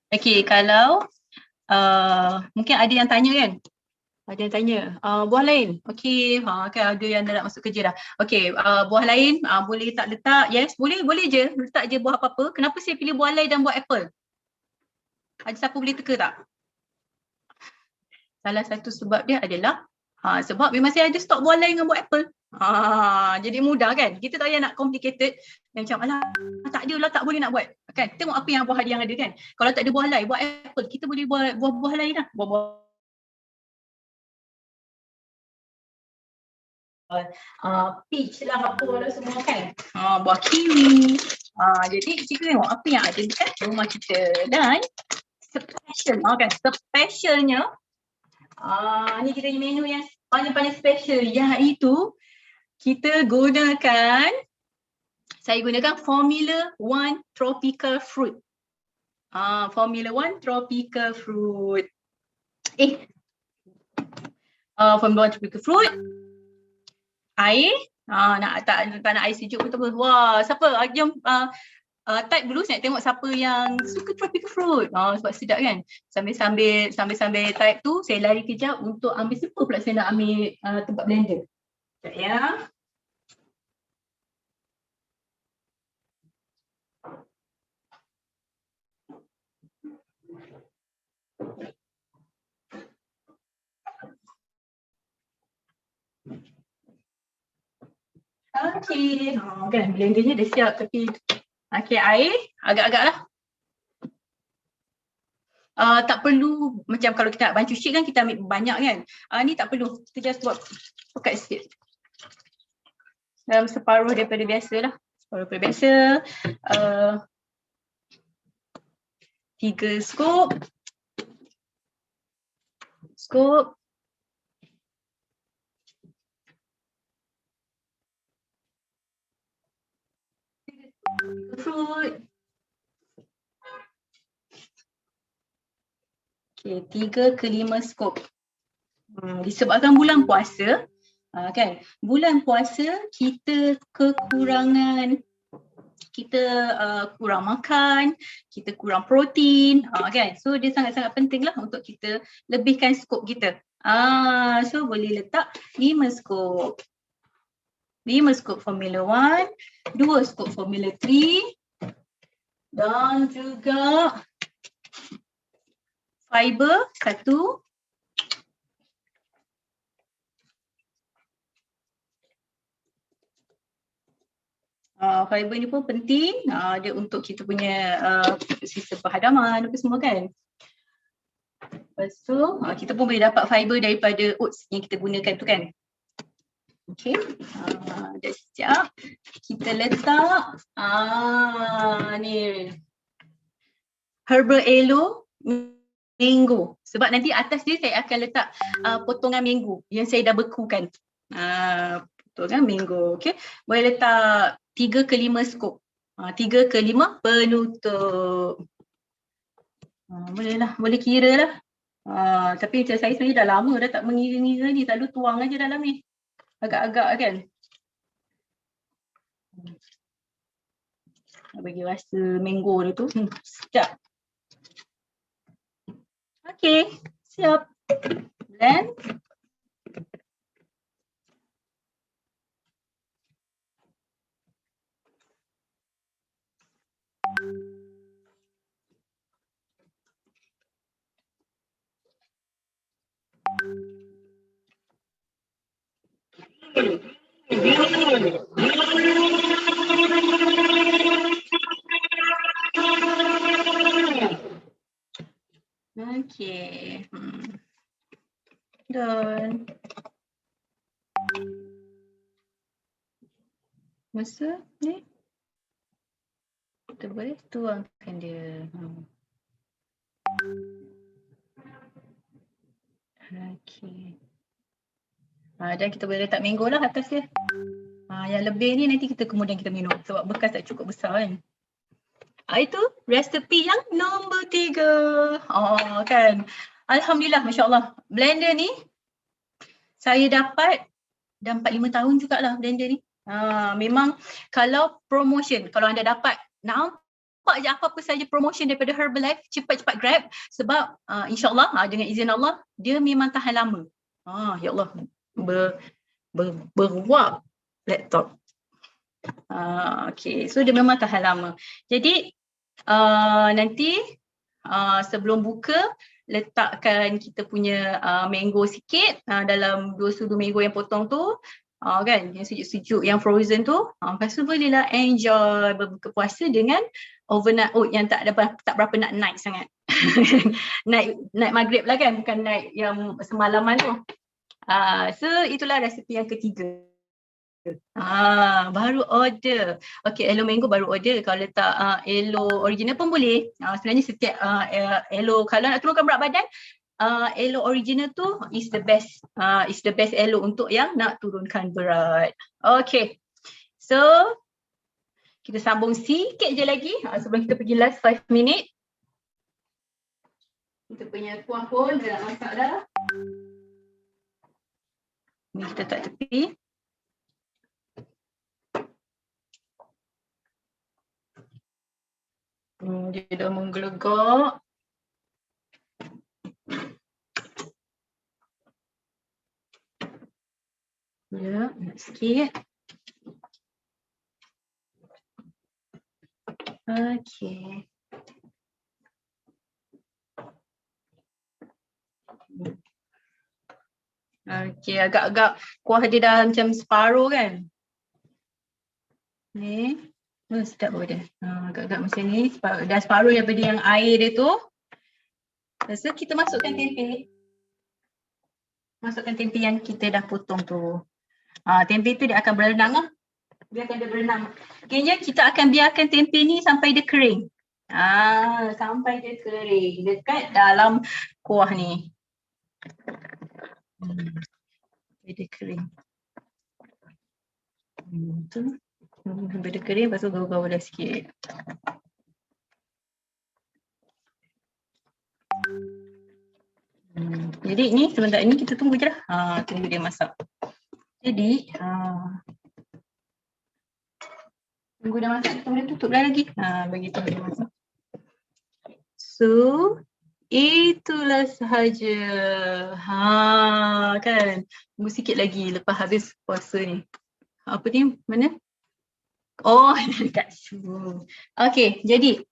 Okay, kalau mungkin ada yang tanya kan? Ada yang tanya, buah lain? Okay, kan ada yang dah nak masuk kerja dah. Okay, buah lain boleh tak letak? Yes, boleh je. Letak je buah apa-apa. Kenapa saya pilih buah lain dan buah apple? Ada siapa boleh teka tak? Salah satu sebab dia adalah sebab memang saya ada stok buah lain dengan buah apple. Jadi mudah kan? Kita tak payah nak complicated. Macam alah tak ada lah, tak boleh nak buat. Kan? Tengok apa yang buah yang ada kan. Kalau tak ada buah lain, buah apple, kita boleh buat buah-buah lain lah. Peach lah apa lah semua kan. Buah kiwi. Jadi kita tengok apa yang ada dekat rumah kita. Dan special kan. Specialnya ni kita punya menu yang paling special, iaitu kita gunakan, saya gunakan Formula 1 Tropical Fruit. Formula 1 Tropical Fruit. Formula 1 Tropical Fruit. Air. Tak nak air sejuk ke apa. Wah, siapa? Jom type dulu, saya tengok siapa yang suka tropical fruit. Sebab sedap kan. Sambil type tu, saya lari kejap untuk ambil siapa pula saya nak ambil tempat blender. Sekejap ya. Okay, kan blendernya dah siap tapi okay, air agak-agak lah. Tak perlu, macam kalau kita nak bancu shake kan kita ambil banyak kan. Ni tak perlu, kita just buat pekat sikit. Dalam separuh daripada biasa lah. Separuh daripada biasa. 3 scoop. Fruit. Okay, 3 ke 5 scoop. Disebabkan bulan puasa, kan? Bulan puasa kita kekurangan, kita kurang makan, kita kurang protein, kan? So dia sangat-sangat penting lah untuk kita lebihkan scoop kita. So boleh letak 5 scoop. 5 scoop Formula 1, 2 scoop Formula 3 dan juga fiber 1. Fiber ni pun penting, dia untuk kita punya sistem perhadaman apa semua kan. Lepas tu kita pun boleh dapat fiber daripada oats yang kita gunakan tu kan. Okay, dah siap. Kita letak ni herbal aloe mango. Sebab nanti atas dia saya akan letak potongan mango yang saya dah bekukan. Potongan mango. Okay, boleh letak 3 ke 5 scoop. 3 ke 5 penutup. Boleh lah, boleh kira lah. Tapi macam saya sebenarnya dah lama dah tak mengira-ngira ni, selalu tuang aja dalam ni. Agak-agak kan. Bagi rasa mango dia tu. Sekejap. Okay, siap. Blend. Okay. Done. Masa ni kita boleh tuangkan dia. Okay. Dan kita boleh letak mango lah atas dia. Yang lebih ni nanti kita kemudian kita minum sebab bekas tak cukup besar kan. Itu resepi yang nombor 3. Kan. Alhamdulillah, Masya Allah. Blender ni saya dapat dah 4-5 tahun jugalah blender ni. Memang kalau promotion, kalau anda dapat nampak je apa-apa saja promotion daripada Herbalife, cepat-cepat grab sebab insyaAllah dengan izin Allah dia memang tahan lama. Ya Allah, beruap laptop. Okay, so dia memang tahan lama. Jadi nanti sebelum buka letakkan kita punya mango sikit dalam 2 sudu mango yang potong tu. Kan, yang sejuk-sejuk, yang frozen tu. Lepas tu bolehlah enjoy berbuka puasa dengan overnight oat yang tak berapa nak night sangat. night maghrib lah kan, bukan night yang semalaman tu. So itulah resepi yang ketiga. Baru order. Okay, aloe mango baru order. Kalau letak aloe original pun boleh. Sebenarnya setiap aloe, kalau nak turunkan berat badan, aloe original tu is the best aloe untuk yang nak turunkan berat. Okay, so kita sambung sikit je lagi sebelum kita pergi last 5 minit. Kita punya kuah pun dah nak masak dah. Ni kita tak tepi. Dia dah menggelegak. Ya, nak sikit. Okay. Okay, agak-agak kuah dia dah macam separuh kan. Ni. Sedap pun dia. Agak-agak macam ni. Dah separuh daripada yang air dia tu. So kita masukkan tempe. Masukkan tempe yang kita dah potong tu. Tempe tu dia akan berenang lah. Biarkan dia berenang. Okeynya kita akan biarkan tempe ni sampai dia kering. Sampai dia kering dekat dalam kuah ni. Sampai dia kering. Tu. Sampai dia kering, lepas tu gaul-gaul dah sikit. Jadi ni sebentar ni kita tunggu je lah. Tunggu dia masak. Jadi tunggu dia masak, kemudian tutup dah lagi. Bagi tunggu dia masak. So itulah sahaja. Kan. Tunggu sikit lagi lepas habis puasa ni. Apa ni? Mana? Dekat situ. Okay, jadi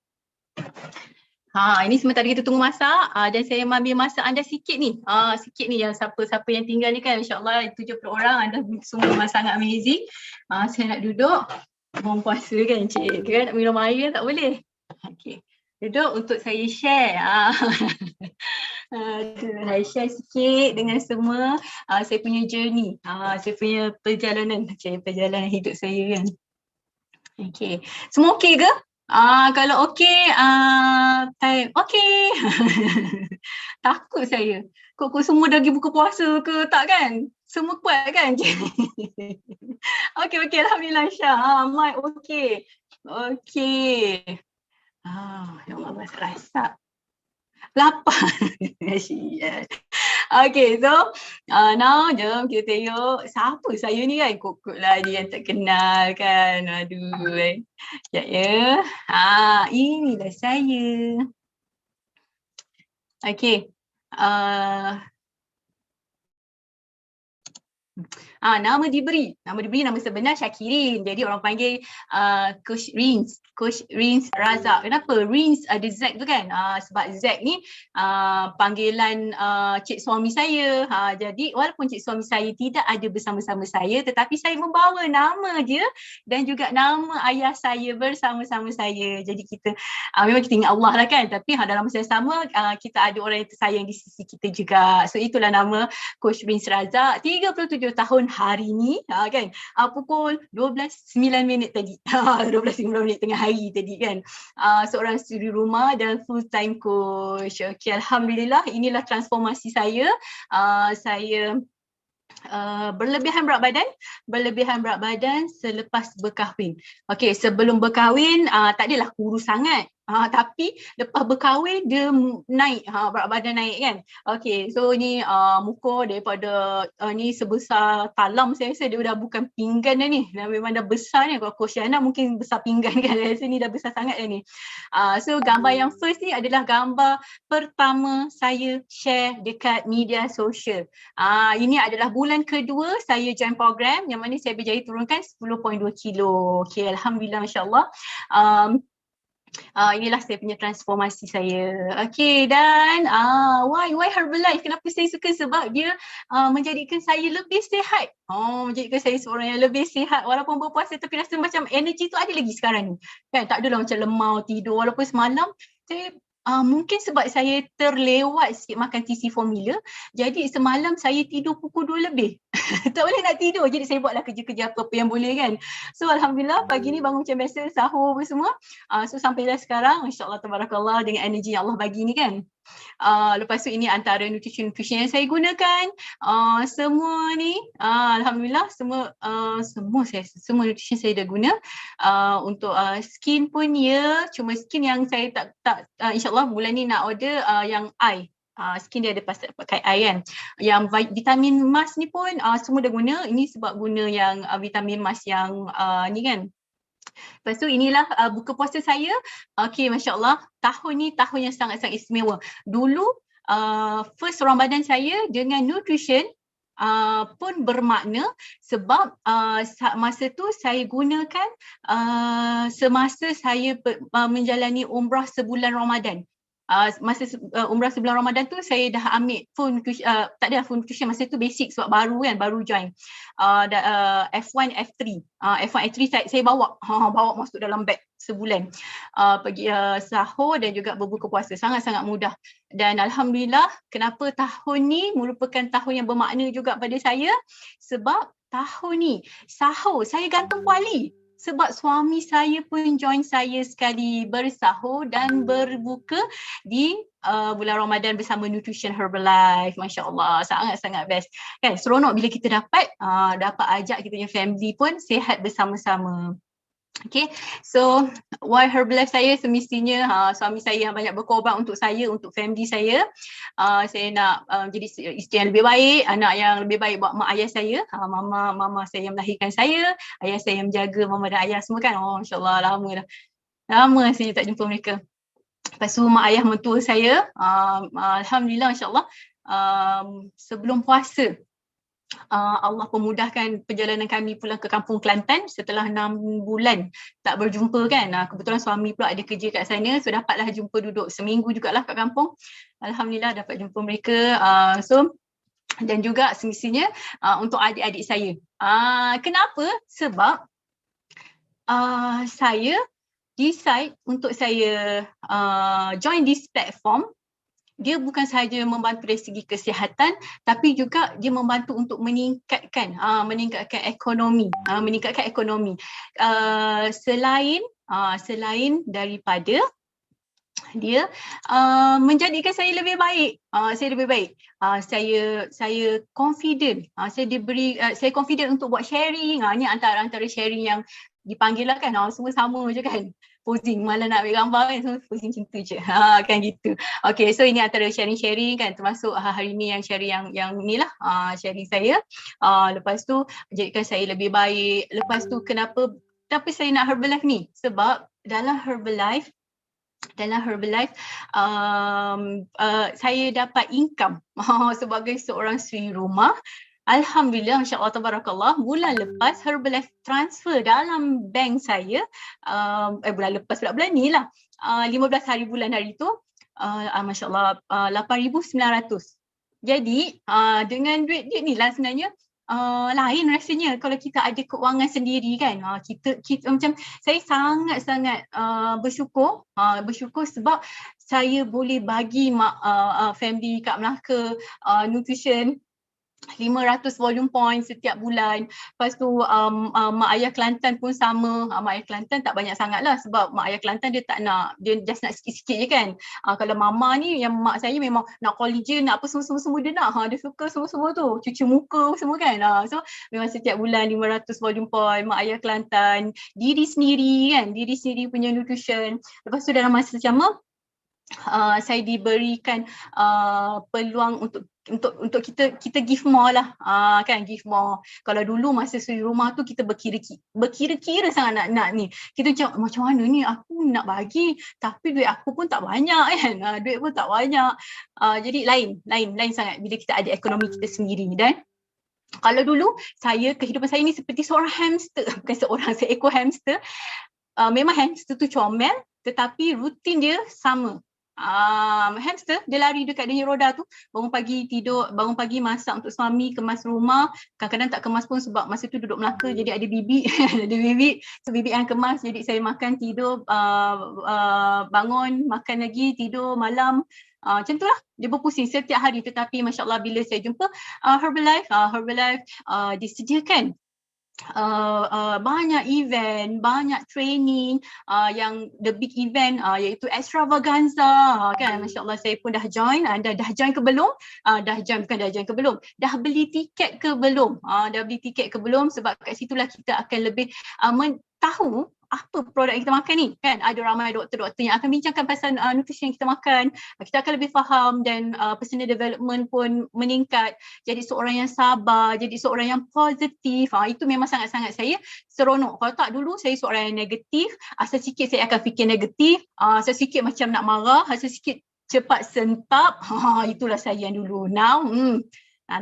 ini sementara kita tunggu masak dan saya ambil masak anda sikit ni. Sikit ni yang siapa-siapa yang tinggal ni kan, insyaAllah 70 orang anda semua memang sangat amazing. Saya nak duduk. Orang puasa kan cik, kan nak minum air tak boleh. Okay, duduk untuk saya share. Saya share sikit dengan semua saya punya journey, saya punya perjalanan hidup saya kan. Okay, semua okey ke? Kalau okey, type okey. Takut saya. Kok semua dah pergi buka puasa ke tak kan? Semua kuat kan? Okey, alhamdulillah Syah. Mic okey. Okey. Ya Allah, rasa lapar. Yes. Okay, so now jom kita tengok siapa saya ni kan. Kok lah dia yang tak kenal kan. Aduh. Sekejap ya. Inilah saya. Okay. Nama diberi nama sebenar Syakirin. Jadi orang panggil Coach Rins Razak. Kenapa Rins ada Z tu kan? Sebab Z ni panggilan cik suami saya. Jadi walaupun cik suami saya tidak ada bersama-sama saya, tetapi saya membawa nama dia dan juga nama ayah saya bersama-sama saya. Jadi kita memang kita ingat Allah lah kan, tapi dalam masa yang sama kita ada orang yang tersayang di sisi kita juga. So itulah nama Coach Rins Razak, 37 tahun hari ni kan, pukul 12.09 tadi. 12.09 tengah hari tadi kan. Seorang suri rumah dan full time coach. Okay, alhamdulillah inilah transformasi saya. Saya berlebihan berat badan selepas berkahwin. Okey, sebelum berkahwin tak adalah kurus sangat. Tapi lepas berkahwin dia naik, berat badan naik kan. Okey, so ni muka daripada ni sebesar talam, saya rasa dia dah bukan pinggan dah ni. Dah memang dah besar ni. Kalau Coach Yana mungkin besar pinggan kan. Saya rasa ni dah besar sangat dah ni. So gambar yang first ni adalah gambar pertama saya share dekat media sosial. Ini adalah bulan kedua saya join program yang mana saya berjaya turunkan 10.2 kilo. Okay, alhamdulillah, masya-Allah. Inilah saya punya transformasi saya. Okay, dan why Herbalife? Kenapa saya suka? Sebab dia menjadikan saya lebih sihat. Menjadikan saya seorang yang lebih sihat. Walaupun berpuasa tapi rasa macam energi tu ada lagi sekarang ni. Kan, tak adalah macam lemau tidur. Walaupun semalam saya mungkin sebab saya terlewat sikit makan TC formula, jadi semalam saya tidur pukul 2 lebih. Tak boleh nak tidur, jadi saya buatlah kerja-kerja apa-apa yang boleh kan. So alhamdulillah pagi ni bangun macam biasa, sahur apa semua. So sampailah sekarang, insyaAllah tabarakallah dengan energi yang Allah bagi ni kan. Lepas tu ini antara nutrition yang saya gunakan. Semua ni alhamdulillah semua nutrition saya dah guna. Untuk skin pun ya, cuma skin yang saya tak insyaAllah bulan ni nak order yang eye. Skin dia ada pakai eye kan. Yang vitamin mask ni pun semua dah guna. Ini sebab guna yang vitamin mask yang ni kan. Lepas tu inilah buka puasa saya. Okay, masya-Allah, tahun ni tahun yang sangat-sangat istimewa. Dulu first Ramadan saya dengan nutrition pun bermakna sebab masa tu saya gunakan semasa saya menjalani umrah sebulan Ramadan. Masa umrah sebulan Ramadan tu saya dah ambil full nutrition, tak ada full nutrition masa tu, basic sebab baru join. F1 F3 saya bawa masuk dalam beg sebulan, pergi sahur dan juga berbuka puasa, sangat-sangat mudah. Dan alhamdulillah, kenapa tahun ni merupakan tahun yang bermakna juga pada saya, sebab tahun ni sahur saya gantung kuali. Sebab suami saya pun join saya sekali bersahur dan berbuka di bulan Ramadan bersama Nutrition Herbalife. Masya Allah, sangat-sangat best. Kan, seronok bila kita dapat ajak kita punya family pun sihat bersama-sama. Okay, so why Herbalife saya semestinya suami saya yang banyak berkorban untuk saya, untuk family saya. Saya nak jadi isteri yang lebih baik, anak yang lebih baik buat mak ayah saya. Mama saya yang melahirkan saya, ayah saya yang menjaga mama dan ayah semua kan. Masya-Allah, lama saya tak jumpa mereka. Lepas tu mak ayah mentua saya, alhamdulillah, masya-Allah, sebelum puasa Allah pemudahkan perjalanan kami pulang ke kampung Kelantan setelah 6 bulan tak berjumpa kan. Kebetulan suami pula ada kerja kat sana, so dapatlah jumpa, duduk seminggu jugalah kat kampung. Alhamdulillah dapat jumpa mereka. Dan juga semestinya untuk adik-adik saya. Kenapa? Sebab saya decide untuk saya join this platform dia bukan sahaja membantu dari segi kesihatan, tapi juga dia membantu untuk meningkatkan ekonomi, selain daripada dia menjadikan saya lebih baik. Saya confident. Saya confident untuk buat sharing. Ni antara sharing yang dipanggil lah kan. Semua sama je kan. Posing, malah nak ambil gambar kan, semua posing macam tu je. Kan gitu. Okay, so ini antara sharing-sharing kan, termasuk hari ni yang sharing yang ni lah, sharing saya. Lepas tu jadikan saya lebih baik. Lepas tu kenapa saya nak Herbalife ni? Sebab dalam Herbalife saya dapat income sebagai seorang suri rumah. Alhamdulillah, insya-Allah tabarakallah, bulan lepas Herbalife transfer dalam bank saya, bulan lepas pula, bulan ni lah, 15 hari bulan hari tu, masya-Allah 8,900. Jadi dengan duit ni lah sebenarnya lain rasanya kalau kita ada keuangan sendiri kan. Kita macam saya sangat-sangat bersyukur sebab saya boleh bagi family kat Melaka nutrition 500 volume points setiap bulan. Lepas tu mak ayah Kelantan pun sama. Mak ayah Kelantan tak banyak sangat lah sebab mak ayah Kelantan dia tak nak, dia just nak sikit-sikit je kan. Kalau mama ni, yang mak saya memang nak collagen, nak apa semua dia nak. Dia suka semua tu, cuci muka semua kan. So memang setiap bulan 500 volume point, mak ayah Kelantan, diri sendiri punya nutrition. Lepas tu dalam masa sama saya diberikan peluang untuk kita give more lah, kan, give more. Kalau dulu masa suri rumah tu kita berkira-kira sangat nak ni. Kita macam mana ni aku nak bagi tapi duit aku pun tak banyak kan. Duit pun tak banyak. Jadi lain sangat bila kita ada ekonomi kita sendiri. Dan kalau dulu kehidupan saya ni seperti seorang hamster, bukan seekor hamster. Memang hamster tu comel tetapi rutin dia sama. Hamster dia lari dekat dia roda tu, bangun pagi tidur, bangun pagi masak untuk suami, kemas rumah, kadang-kadang tak kemas pun sebab masa tu duduk Melaka jadi ada bibik so bibik yang kemas, jadi saya makan, tidur, bangun, makan lagi, tidur, malam. Macam tu lah, dia berpusing setiap hari. Tetapi masya-Allah bila saya jumpa Herbalife disediakan banyak event, banyak training, yang the big event iaitu Extravaganza kan. Masya-Allah saya pun dah join. Dah join ke belum? Dah beli tiket ke belum? Dah beli tiket ke belum? Sebab kat situlah kita akan lebih tahu apa produk yang kita makan ni kan. Ada ramai doktor-doktor yang akan bincangkan pasal nutrisi yang kita makan. Kita akan lebih faham dan personal development pun meningkat. Jadi seorang yang sabar, jadi seorang yang positif. Itu memang sangat-sangat saya seronok. Kalau tak, dulu saya seorang yang negatif. Asal sikit saya akan fikir negatif. Asal sikit macam nak marah, asal sikit cepat sentap. Itulah saya yang dulu. Now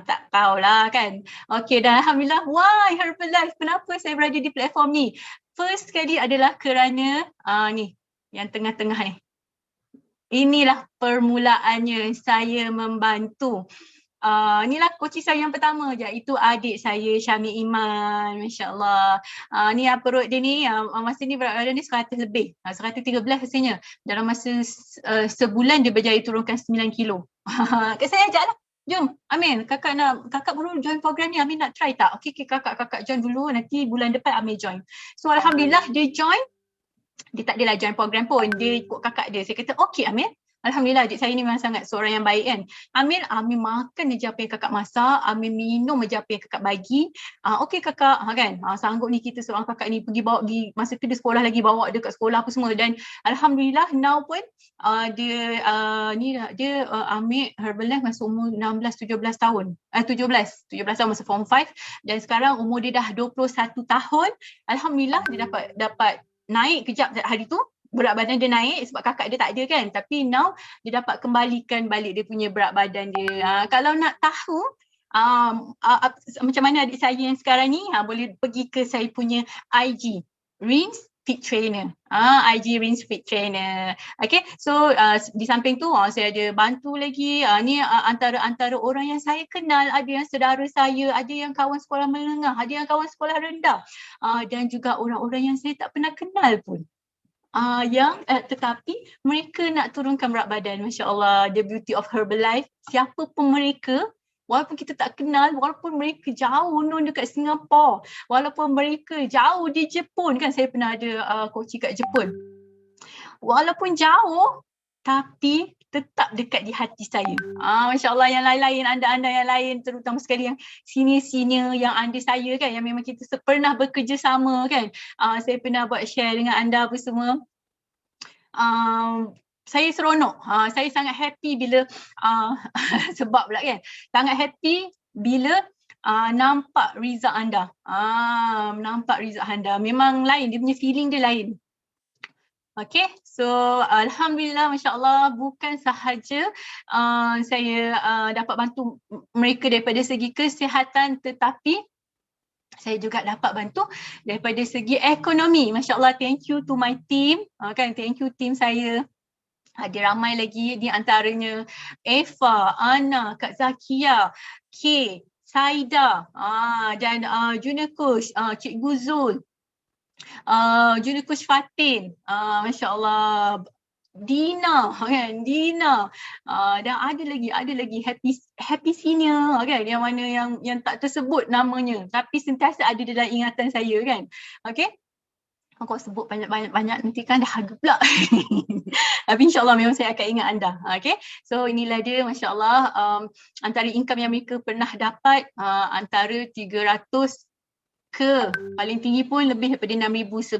tak tahulah kan. Okay, dan Alhamdulillah, why Herbalife? Kenapa saya berada di platform ni? First sekali adalah kerana ni, yang tengah-tengah ni. Inilah permulaannya saya membantu. Inilah coaching saya yang pertama je, itu adik saya Syamil Iman, masya-Allah. Ni perut dia ni masa ni berat badan dia 100 lebih, 113 rasanya. Dalam masa sebulan dia berjaya turunkan 9 kilo. Saya ajaklah, jom Amin, kakak baru join program ni, Amin nak try tak? Okay, kakak join dulu, nanti bulan depan Amin join. So alhamdulillah dia join. Dia tak adalah join program pun, dia ikut kakak dia. Saya kata okey Amin. Alhamdulillah, adik saya ni memang sangat seorang yang baik kan. Amin makan je apa yang kakak masak, Amin minum je apa yang kakak bagi. Okey kakak, kan. Sanggup ni kita seorang kakak ni pergi masa tu dia sekolah lagi, bawa dia kat sekolah apa semua. Dan alhamdulillah now pun dia ambil Herbalife masa umur 16-17 tahun. 17 tahun masa form 5, dan sekarang umur dia dah 21 tahun. Alhamdulillah dia dapat naik kejap hari tu. Berat badan dia naik sebab kakak dia tak ada kan. Tapi now dia dapat kembalikan balik dia punya berat badan dia. Kalau nak tahu macam mana adik saya yang sekarang ni, boleh pergi ke saya punya IG, Rins Fit Trainer. IG Rins Fit Trainer. Okay, so di samping tu saya ada bantu lagi. Ni antara orang yang saya kenal, ada yang saudara saya, ada yang kawan sekolah menengah, ada yang kawan sekolah rendah, dan juga orang-orang yang saya tak pernah kenal pun. tetapi mereka nak turunkan berat badan. Masya Allah, the beauty of Herbalife. Siapa pun mereka, walaupun kita tak kenal, walaupun mereka jauh non dekat Singapura, walaupun mereka jauh di Jepun, kan saya pernah ada coaching kat Jepun. Walaupun jauh, tapi tetap dekat di hati saya. Masya Allah, yang lain-lain, anda-anda yang lain, terutama sekali yang senior-senior yang anda saya kan, yang memang kita pernah bekerja sama kan. Saya pernah buat share dengan anda apa semua. Saya seronok, saya sangat happy bila sebab pula kan, sangat happy bila nampak result anda. Nampak result anda, memang lain, dia punya feeling dia lain. Okay, so Alhamdulillah, Masya Allah, bukan sahaja saya dapat bantu mereka daripada segi kesihatan, tetapi saya juga dapat bantu daripada segi ekonomi. Masya Allah, thank you to my team, kan, thank you team saya. Ada ramai lagi, di antaranya Eva, Ana, Kak Zakia, K, Saida, dan junior coach Cikgu Zul, junior coach Fatin, Masya Allah, Dina, kan, Dina, dan ada lagi happy senior, kan, yang mana yang tak tersebut namanya tapi sentiasa ada dalam ingatan saya, kan. Okay, kau sebut banyak nanti kan dah harga pula. Tapi insyaAllah memang saya akan ingat anda. Okay, so inilah dia, Masya Allah, antara income yang mereka pernah dapat, antara 300 ke paling tinggi pun lebih daripada 6,000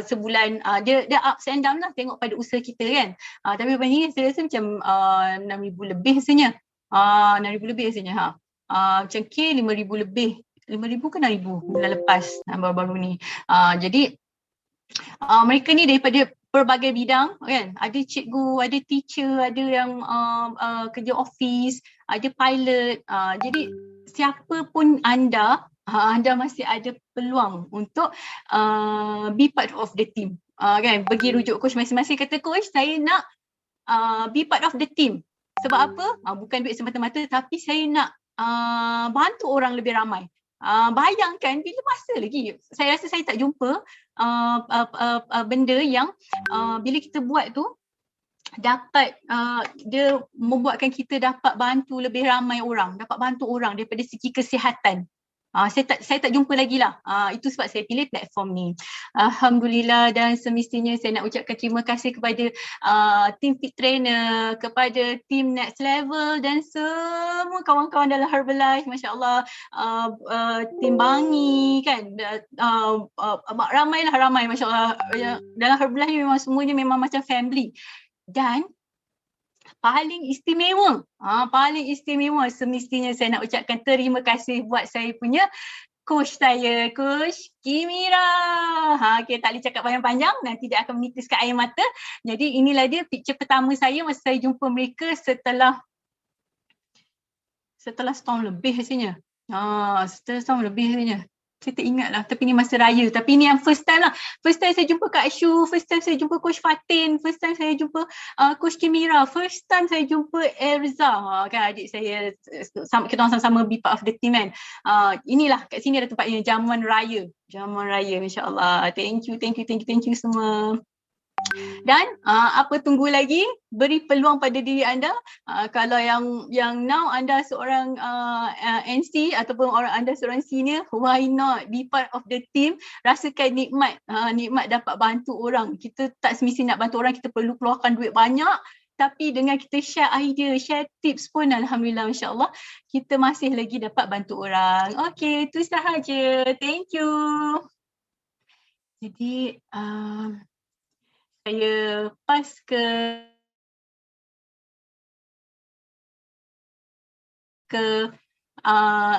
sebulan. Dia ups and down lah, tengok pada usaha kita kan. Tapi paling tinggi saya rasa macam 6,000 lebih rasanya. 6,000 lebih rasanya. Macam K 5,000 lebih. 5,000 ke 6,000 bulan lepas, baru-baru ni. Jadi mereka ni daripada pelbagai bidang, kan. Ada cikgu, ada teacher, ada yang kerja office, ada pilot. Jadi siapa pun anda masih ada peluang untuk be part of the team. Kan, bagi rujuk coach masing-masing, kata coach saya nak be part of the team. Sebab apa? Bukan duit semata-mata, tapi saya nak bantu orang lebih ramai. Bayangkan bila masa lagi, saya rasa saya tak jumpa benda yang bila kita buat tu dapat dia membuatkan kita dapat bantu lebih ramai orang, dapat bantu orang daripada segi kesihatan. Saya tak jumpa lagi lah. Itu sebab saya pilih platform ni. Alhamdulillah, dan semestinya saya nak ucapkan terima kasih kepada tim Fit Trainer, kepada tim Next Level dan semua kawan-kawan dalam Herbalife. Masya Allah, tim Bangi kan, ramai Masya Allah. Dalam Herbalife memang semuanya memang macam family. Dan paling istimewa semestinya saya nak ucapkan terima kasih buat saya punya coach saya, Coach Kimira. Okay, tak boleh cakap panjang-panjang, nanti dia akan menitiskan air mata. Jadi inilah dia picture pertama saya masa saya jumpa mereka setelah setahun lebih rasanya. Setelah setahun lebih rasanya. Saya tak ingat lah, tapi ni masa raya. Tapi ni yang first time lah. First time saya jumpa Kak Shu, first time saya jumpa Coach Fatin, first time saya jumpa Coach Kimira, first time saya jumpa Erza, kan, adik saya, kita orang sama-sama be part of the team kan. Inilah, kat sini ada tempatnya, Jamuan Raya, Masya Allah. Thank you semua. Dan apa tunggu lagi? Beri peluang pada diri anda. Kalau yang now anda seorang NC ataupun anda seorang senior, why not be part of the team? Rasakan nikmat dapat bantu orang. Kita tak semestinya nak bantu orang, kita perlu keluarkan duit banyak. Tapi dengan kita share idea, share tips pun, Alhamdulillah, Masya Allah, kita masih lagi dapat bantu orang. Okay, itu sahaja. Thank you. Jadi saya pas ke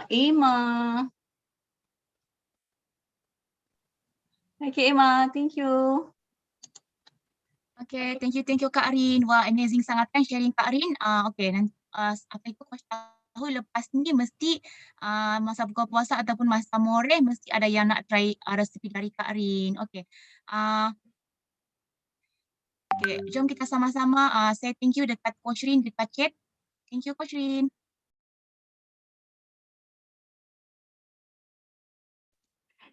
Emma. Okay, Emma, thank you. Okay, thank you Kak Rin. Wah, amazing sangat kan sharing Kak Rin. Okay, nanti apa itu coach tahu lepas ni mesti masa buka puasa ataupun masa more mesti ada yang nak try resipi dari Kak Rin. Okay. Okay, jom kita sama-sama say thank you dekat Coach Rin dekat chat. Thank you Coach Rin.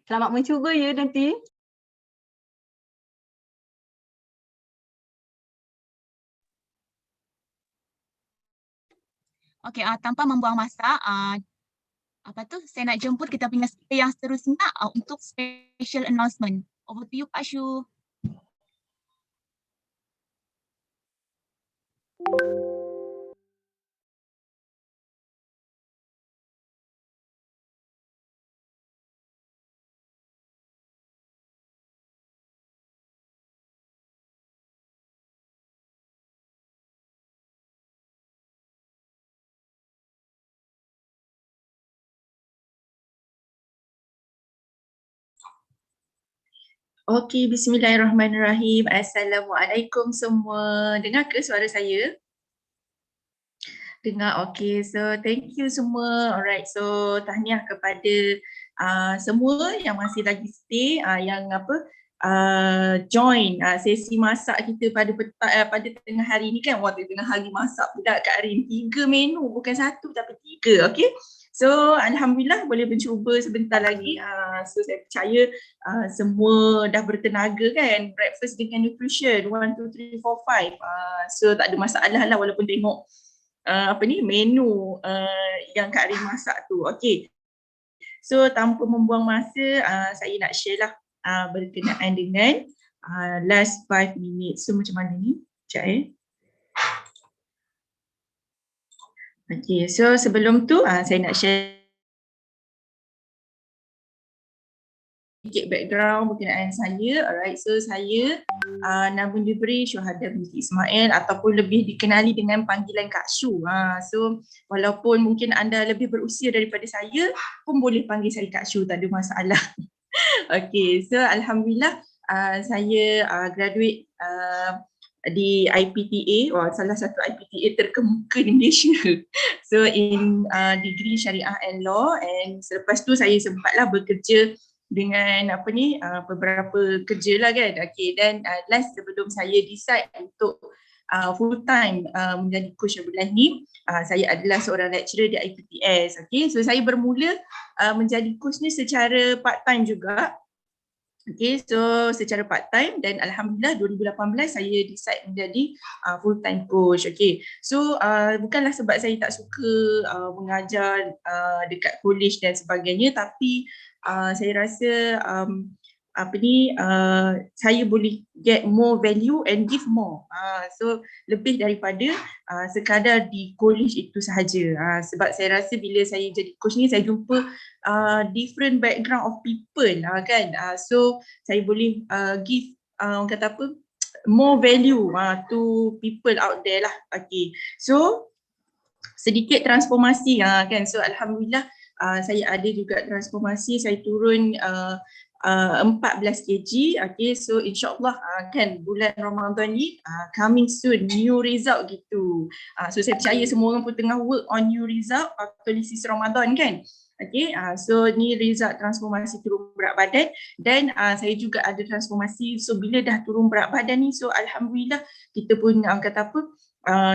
Selamat mencuba ya nanti. Okey, tanpa membuang masa, saya nak jemput kita punya speaker yang seterusnya untuk special announcement. Over to you, Kak Shu. Okey, bismillahirrahmanirrahim. Assalamualaikum semua. Dengar ke suara saya? Dengar, okey. So, thank you semua. Alright, so tahniah kepada semua yang masih lagi stay, yang join sesi masak kita pada pada tengah hari ni kan. Wah, tengah hari masak pula Kak Arin. 3 menu, bukan 1 tapi 3, okey. So, Alhamdulillah boleh mencuba sebentar lagi. So, saya percaya semua dah bertenaga kan. Breakfast dengan nutrition, 1, 2, 3, 4, 5. So, tak ada masalah lah walaupun tengok menu yang Kak Arin masak tu. Okey. So, tanpa membuang masa, saya nak share lah berkenaan dengan last 5 minutes. So, macam mana ni? Sekejap Okey, so sebelum tu saya nak share sedikit background berkenaan saya. Alright, so saya nama diberi Syuhada binti Ismail ataupun lebih dikenali dengan panggilan Kak Shu. So walaupun mungkin anda lebih berusia daripada saya pun boleh panggil saya Kak Shu, tak ada masalah. Okay, so Alhamdulillah saya graduate di IPTA, salah satu IPTA terkemuka di Malaysia. So in degree Syariah and Law, and selepas tu saya sempatlah bekerja dengan beberapa kerja lah kan. Okay, dan last sebelum saya decide untuk full time menjadi coach Syarul ni, saya adalah seorang lecturer di IPTS. Okay, so saya bermula menjadi coach ni secara part time juga. Okay, so secara part time, dan Alhamdulillah 2018 saya decide menjadi full time coach. Okay, so bukanlah sebab saya tak suka mengajar dekat college dan sebagainya, tapi saya rasa saya boleh get more value and give more. So lebih daripada sekadar di college itu sahaja. Sebab saya rasa bila saya jadi coach ni, saya jumpa different background of people kan. So saya boleh give orang kata apa, more value to people out there lah. Okay, so sedikit transformasi kan. So Alhamdulillah saya ada juga transformasi, saya turun 14 kg. Okay, so insyaAllah kan bulan Ramadan ni coming soon, new result gitu. So saya percaya semua orang pun tengah work on new result atau lisis Ramadan kan. Okay, so ni result transformasi turun berat badan, dan saya juga ada transformasi. So bila dah turun berat badan ni, so Alhamdulillah kita pun kata apa,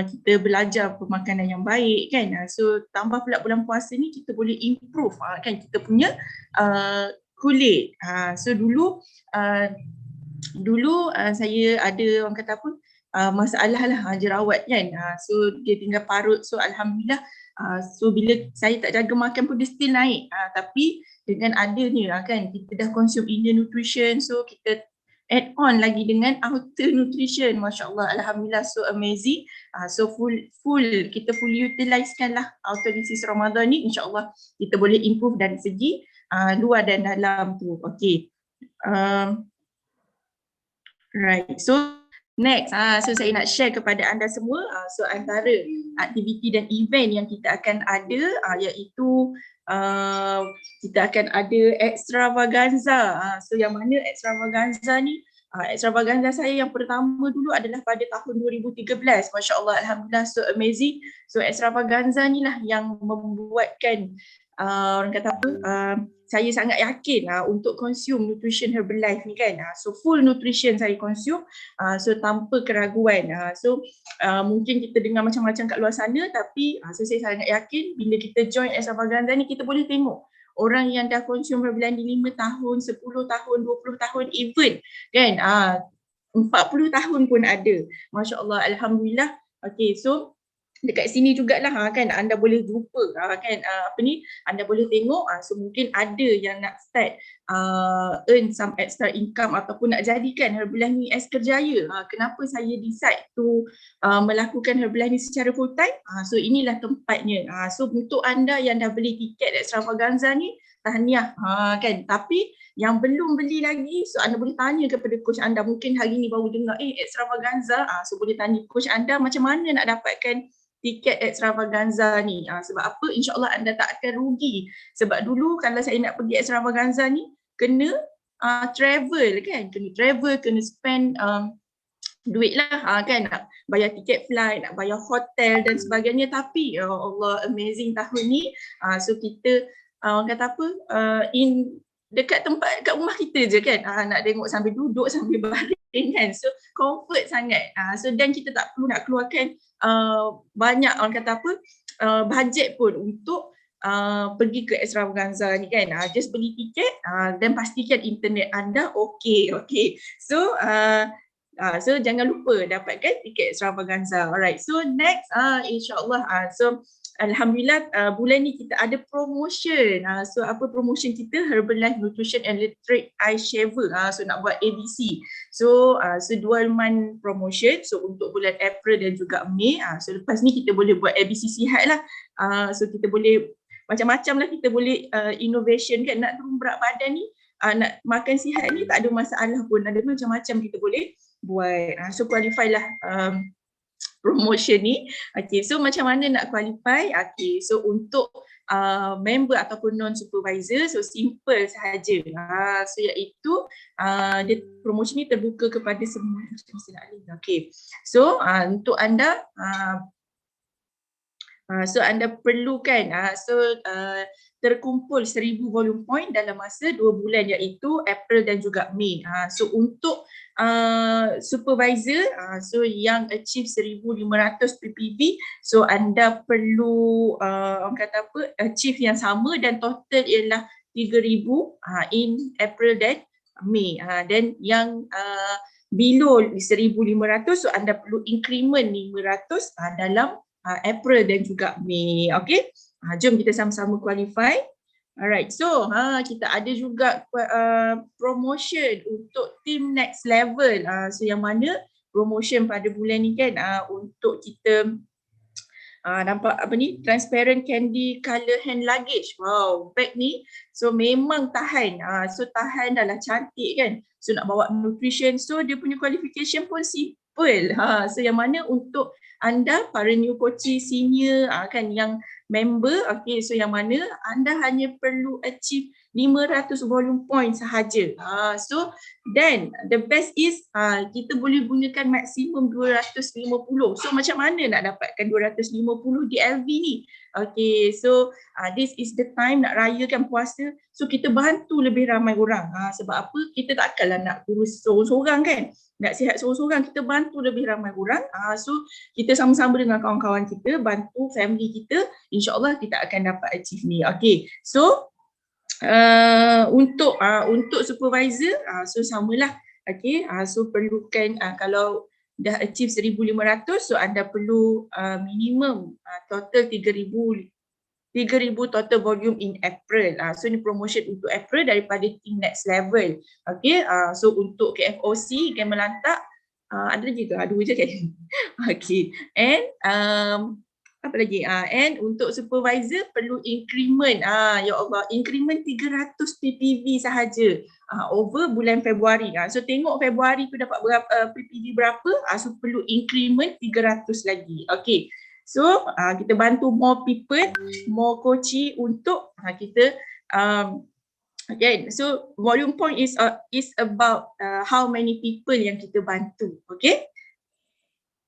kita belajar pemakanan yang baik kan. So tambah pula bulan puasa ni kita boleh improve kan kita punya kulit. So dulu saya ada orang kata apa, masalah lah jerawat kan. So dia tinggal parut. So Alhamdulillah so bila saya tak jaga makan pun dia still naik. Tapi dengan adanya kan kita dah consume Indian nutrition, so kita add on lagi dengan outer nutrition. Masya Allah, Alhamdulillah, so amazing. So kita fully utilisekan lah outer disease Ramadan ni. InsyaAllah kita boleh improve dari segi luar dan dalam tu. Okay. Right, so next, so saya nak share kepada anda semua, so antara aktiviti dan event yang kita akan ada iaitu kita akan ada extravaganza. So yang mana extravaganza ni, extravaganza saya yang pertama dulu adalah pada tahun 2013. Masya Allah, Alhamdulillah, so amazing. So extravaganza ni lah yang membuatkan orang kata apa, saya sangat yakin untuk consume nutrition Herbalife ni kan. So full nutrition saya consume, so tanpa keraguan. So mungkin kita dengar macam-macam kat luar sana, tapi so saya sangat yakin bila kita join extravaganza ni, kita boleh tengok orang yang dah consume Herbalife ni 5 tahun, 10 tahun, 20 tahun even kan, 40 tahun pun ada. Masya Allah, Alhamdulillah. Okay, so dekat sini jugalah kan anda boleh jumpa kan apa ni, anda boleh tengok so mungkin ada yang nak start earn some extra income ataupun nak jadikan Herbalife ni as kerjaya. Kenapa saya decide to melakukan Herbalife ni secara full time? So inilah tempatnya. So untuk anda yang dah beli tiket extravaganza ni, tahniah kan. Tapi yang belum beli lagi, so anda boleh tanya kepada coach anda. Mungkin hari ni baru dengar extravaganza, so boleh tanya coach anda macam mana nak dapatkan tiket extravaganza ni. Sebab apa? InsyaAllah anda tak akan rugi. Sebab dulu kalau saya nak pergi extravaganza ni, kena travel kan, kena travel, kena spend duit lah kan, nak bayar tiket flight, nak bayar hotel dan sebagainya. Tapi ya Allah, amazing tahun ni. So kita orang kata apa, dekat tempat kat rumah kita je kan, nak tengok sambil duduk sambil baring kan, so comfort sangat. So dan kita tak perlu nak keluarkan banyak orang kata apa bajet pun untuk pergi ke extravaganza ni kan. Just beli tiket dan pastikan internet anda okey. So so jangan lupa dapatkan tiket extravaganza. Alright, so next insyaAllah so alhamdulillah bulan ni kita ada promotion. So apa promotion kita? Herbalife Nutrition and Electric Eye Shaver. So nak buat ABC. So dual month promotion. So untuk bulan April dan juga Mei. So lepas ni kita boleh buat ABC sihat lah. So kita boleh macam-macam lah, kita boleh innovation kan. Nak turun berat badan ni, nak makan sihat ni tak ada masalah pun. Ada macam-macam kita boleh buat. So qualify lah promotion ni. Okay, so macam mana nak qualify? Okay, so untuk member ataupun non-supervisor, so simple sahaja. So iaitu dia promotion ni terbuka kepada semua. Okay, so untuk anda so anda perlukan terkumpul 1000 volume point dalam masa 2 bulan iaitu April dan juga Mei. So untuk supervisor so yang achieve 1500 PPV, so anda perlu orang kata apa, achieve yang sama dan total ialah 3000 in April dan Mei. Dan yang below 1500, so anda perlu increment 500 dalam April dan juga Mei. Okay, jom kita sama-sama qualify. Alright, so kita ada juga promotion untuk team next level. So yang mana promotion pada bulan ni kan untuk kita nampak apa ni, transparent candy color hand luggage. Wow, bag ni so memang tahan. So tahan dah lah, cantik kan. So nak bawa nutrition, so dia punya qualification pun simple. So yang mana untuk anda para new coachee senior kan yang member, okay, so yang mana anda hanya perlu achieve 500 volume point sahaja. So then the best is kita boleh gunakan maksimum 250. So macam mana nak dapatkan 250 di LV ni? Okay, so this is the time nak rayakan puasa. So kita bantu lebih ramai orang. Sebab apa? Kita takkanlah nak kurus seorang-seorang kan. Nak sihat seorang-seorang, kita bantu lebih ramai orang. So kita sama-sama dengan kawan-kawan kita, bantu family kita, insyaAllah kita akan dapat achieve ni. Okay, so untuk supervisor, so samalah. Okay, so perlukan kalau dah achieve 1500, so anda perlu minimum total 3000 total volume in April. So ni promotion untuk April daripada team next level. Okay, so untuk KFOC, Game Melantak, ada lagi ke? Dua je kan? Okay, and apa lagi? And untuk supervisor perlu increment. Ya Allah, increment 300 PPV sahaja over bulan Februari. So tengok Februari tu dapat berapa PPV berapa, so perlu increment 300 lagi. Okay, so kita bantu more people, more coachee untuk kita okay. So volume point is about how many people yang kita bantu. Okay.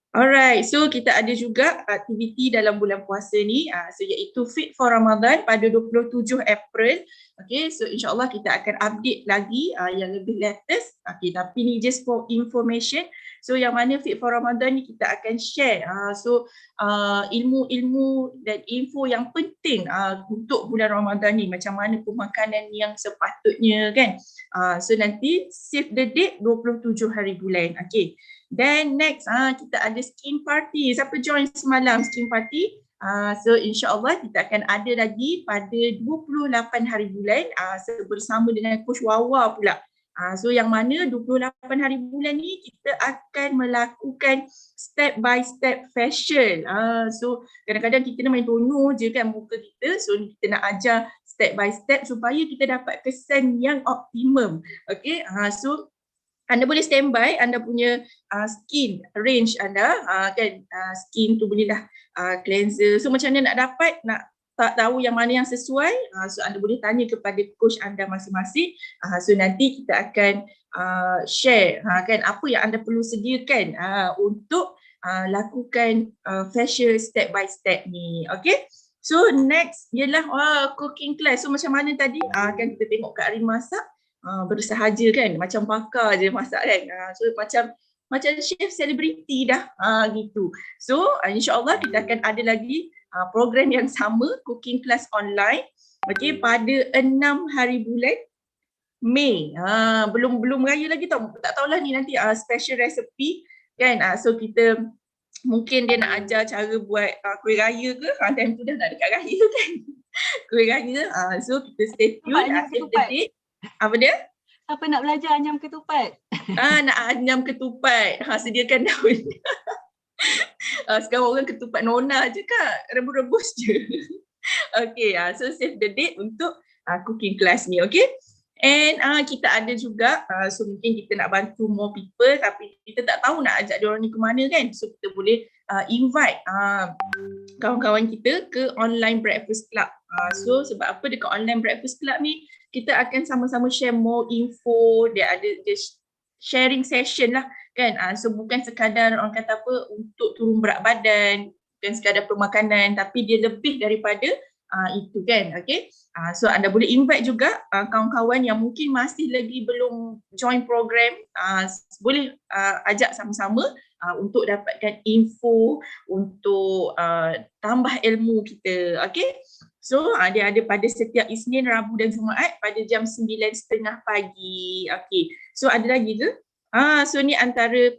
Alright, so kita ada juga aktiviti dalam bulan puasa ni, so iaitu Fit for Ramadan pada 27 April. Okay, so insyaAllah kita akan update lagi yang lebih latest. Okay, tapi ni just for information. So yang mana Fit for Ramadan ni kita akan share ilmu-ilmu dan info yang penting untuk bulan Ramadan ni. Macam mana pemakanan yang sepatutnya kan. So nanti save the date 27 hari bulan. Okay. Then next kita ada skin party. Siapa join semalam skin party? So insyaAllah kita akan ada lagi pada 28 hari bulan bersama dengan Coach Wawa pula. So yang mana 28 hari bulan ni kita akan melakukan step by step fashion. So kadang-kadang kita ni main tono je kan muka kita. So kita nak ajar step by step supaya kita dapat kesan yang optimum. Okay, so anda boleh standby anda punya skin range anda kan skin tu bolehlah cleanser. So macam mana nak dapat, nak tak tahu yang mana yang sesuai, so anda boleh tanya kepada coach anda masing-masing. So nanti kita akan share kan apa yang anda perlu sediakan untuk lakukan facial step by step ni. Okay, so next ialah cooking class. So macam mana tadi kan kita tengok Kak Arin masak bersahaja kan, macam pakar je masak kan. So macam chef selebriti dah gitu. So insyaAllah kita akan ada lagi program yang sama, cooking class online, okay, pada 6 hari bulan Mei. Belum raya lagi tau, tak tahulah ni nanti special recipe kan. So kita mungkin dia nak ajar cara buat kuih raya ke, time tu dah nak dekat raya kan kuih raya. So kita stay tune, save the date. Apa dia? Siapa nak belajar anyam ketupat? Nak anyam ketupat, sediakan daun. Sekarang orang ketupat nona je Kak, rebus-rebus je. Okay, so save the date untuk cooking class ni, okay. And kita ada juga, so mungkin kita nak bantu more people tapi kita tak tahu nak ajak diorang ni ke mana kan. So kita boleh invite kawan-kawan kita ke online breakfast club. So sebab apa dekat online breakfast club ni kita akan sama-sama share more info, dia ada sharing session lah kan. So bukan sekadar orang kata apa untuk turun berat badan, bukan sekadar permakanan, tapi dia lebih daripada itu kan. Okay, so anda boleh invite juga kawan-kawan yang mungkin masih lagi belum join program, boleh ajak sama-sama untuk dapatkan info, untuk tambah ilmu kita. Okay, so dia ada pada setiap Isnin, Rabu dan Jumaat pada jam 9.30 pagi. Okay, so ada lagi ke? So ni antara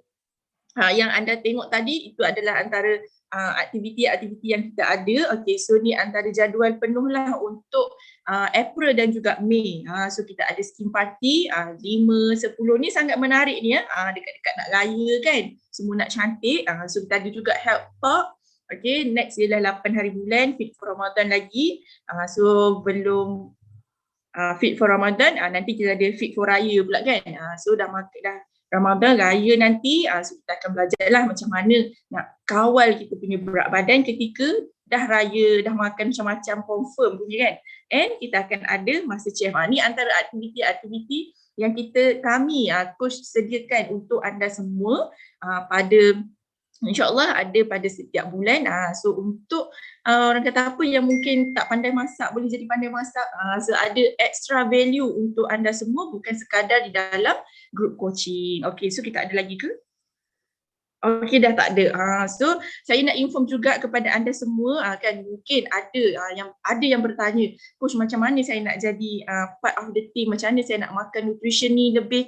yang anda tengok tadi, itu adalah antara aktiviti-aktiviti yang kita ada. Okay, so ni antara jadual penuh lah untuk April dan juga Mei. So kita ada skin party 5, 10 ni sangat menarik ni dekat-dekat nak raya kan, semua nak cantik. So kita ada juga health talk. Okay, next ialah 8 hari bulan, fit for Ramadan lagi. So belum fit for Ramadan, nanti kita ada fit for raya pula kan. So dah Ramadan, raya nanti, so kita akan belajarlah macam mana nak kawal kita punya berat badan ketika dah raya, dah makan macam-macam confirm punya kan. And kita akan ada masa chef. Ni antara aktiviti-aktiviti yang kami coach sediakan untuk anda semua pada InsyaAllah ada pada setiap bulan. So untuk orang kata apa yang mungkin tak pandai masak boleh jadi pandai masak. So ada extra value untuk anda semua, bukan sekadar di dalam group coaching. Okay, so kita ada lagi ke? Okay, dah tak ada. So saya nak inform juga kepada anda semua, kan mungkin ada yang bertanya, coach macam mana saya nak jadi part of the team, macam mana saya nak makan nutrition ni lebih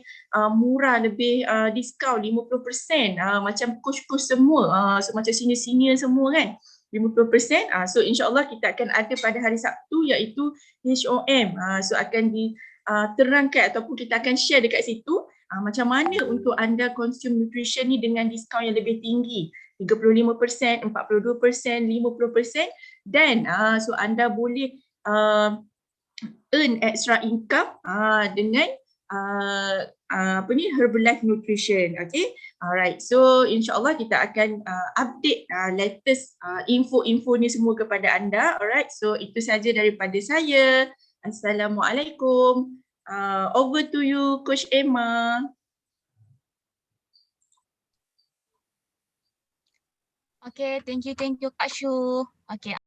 murah, lebih diskaun 50%, macam coach-coach semua, so macam senior-senior semua kan, 50%. So insyaAllah kita akan ada pada hari Sabtu iaitu HOM. So akan diterangkan ataupun kita akan share dekat situ macam mana untuk anda consume nutrition ni dengan diskaun yang lebih tinggi, 35%, 42%, 50%, dan so anda boleh earn extra income dengan Herbalife Nutrition. Okay, alright, so insyaAllah kita akan update latest info-info ni semua kepada anda. Alright, so itu saja daripada saya. Assalamualaikum. Over to you, Coach Emma. Okay, thank you Kak Shu. Okay.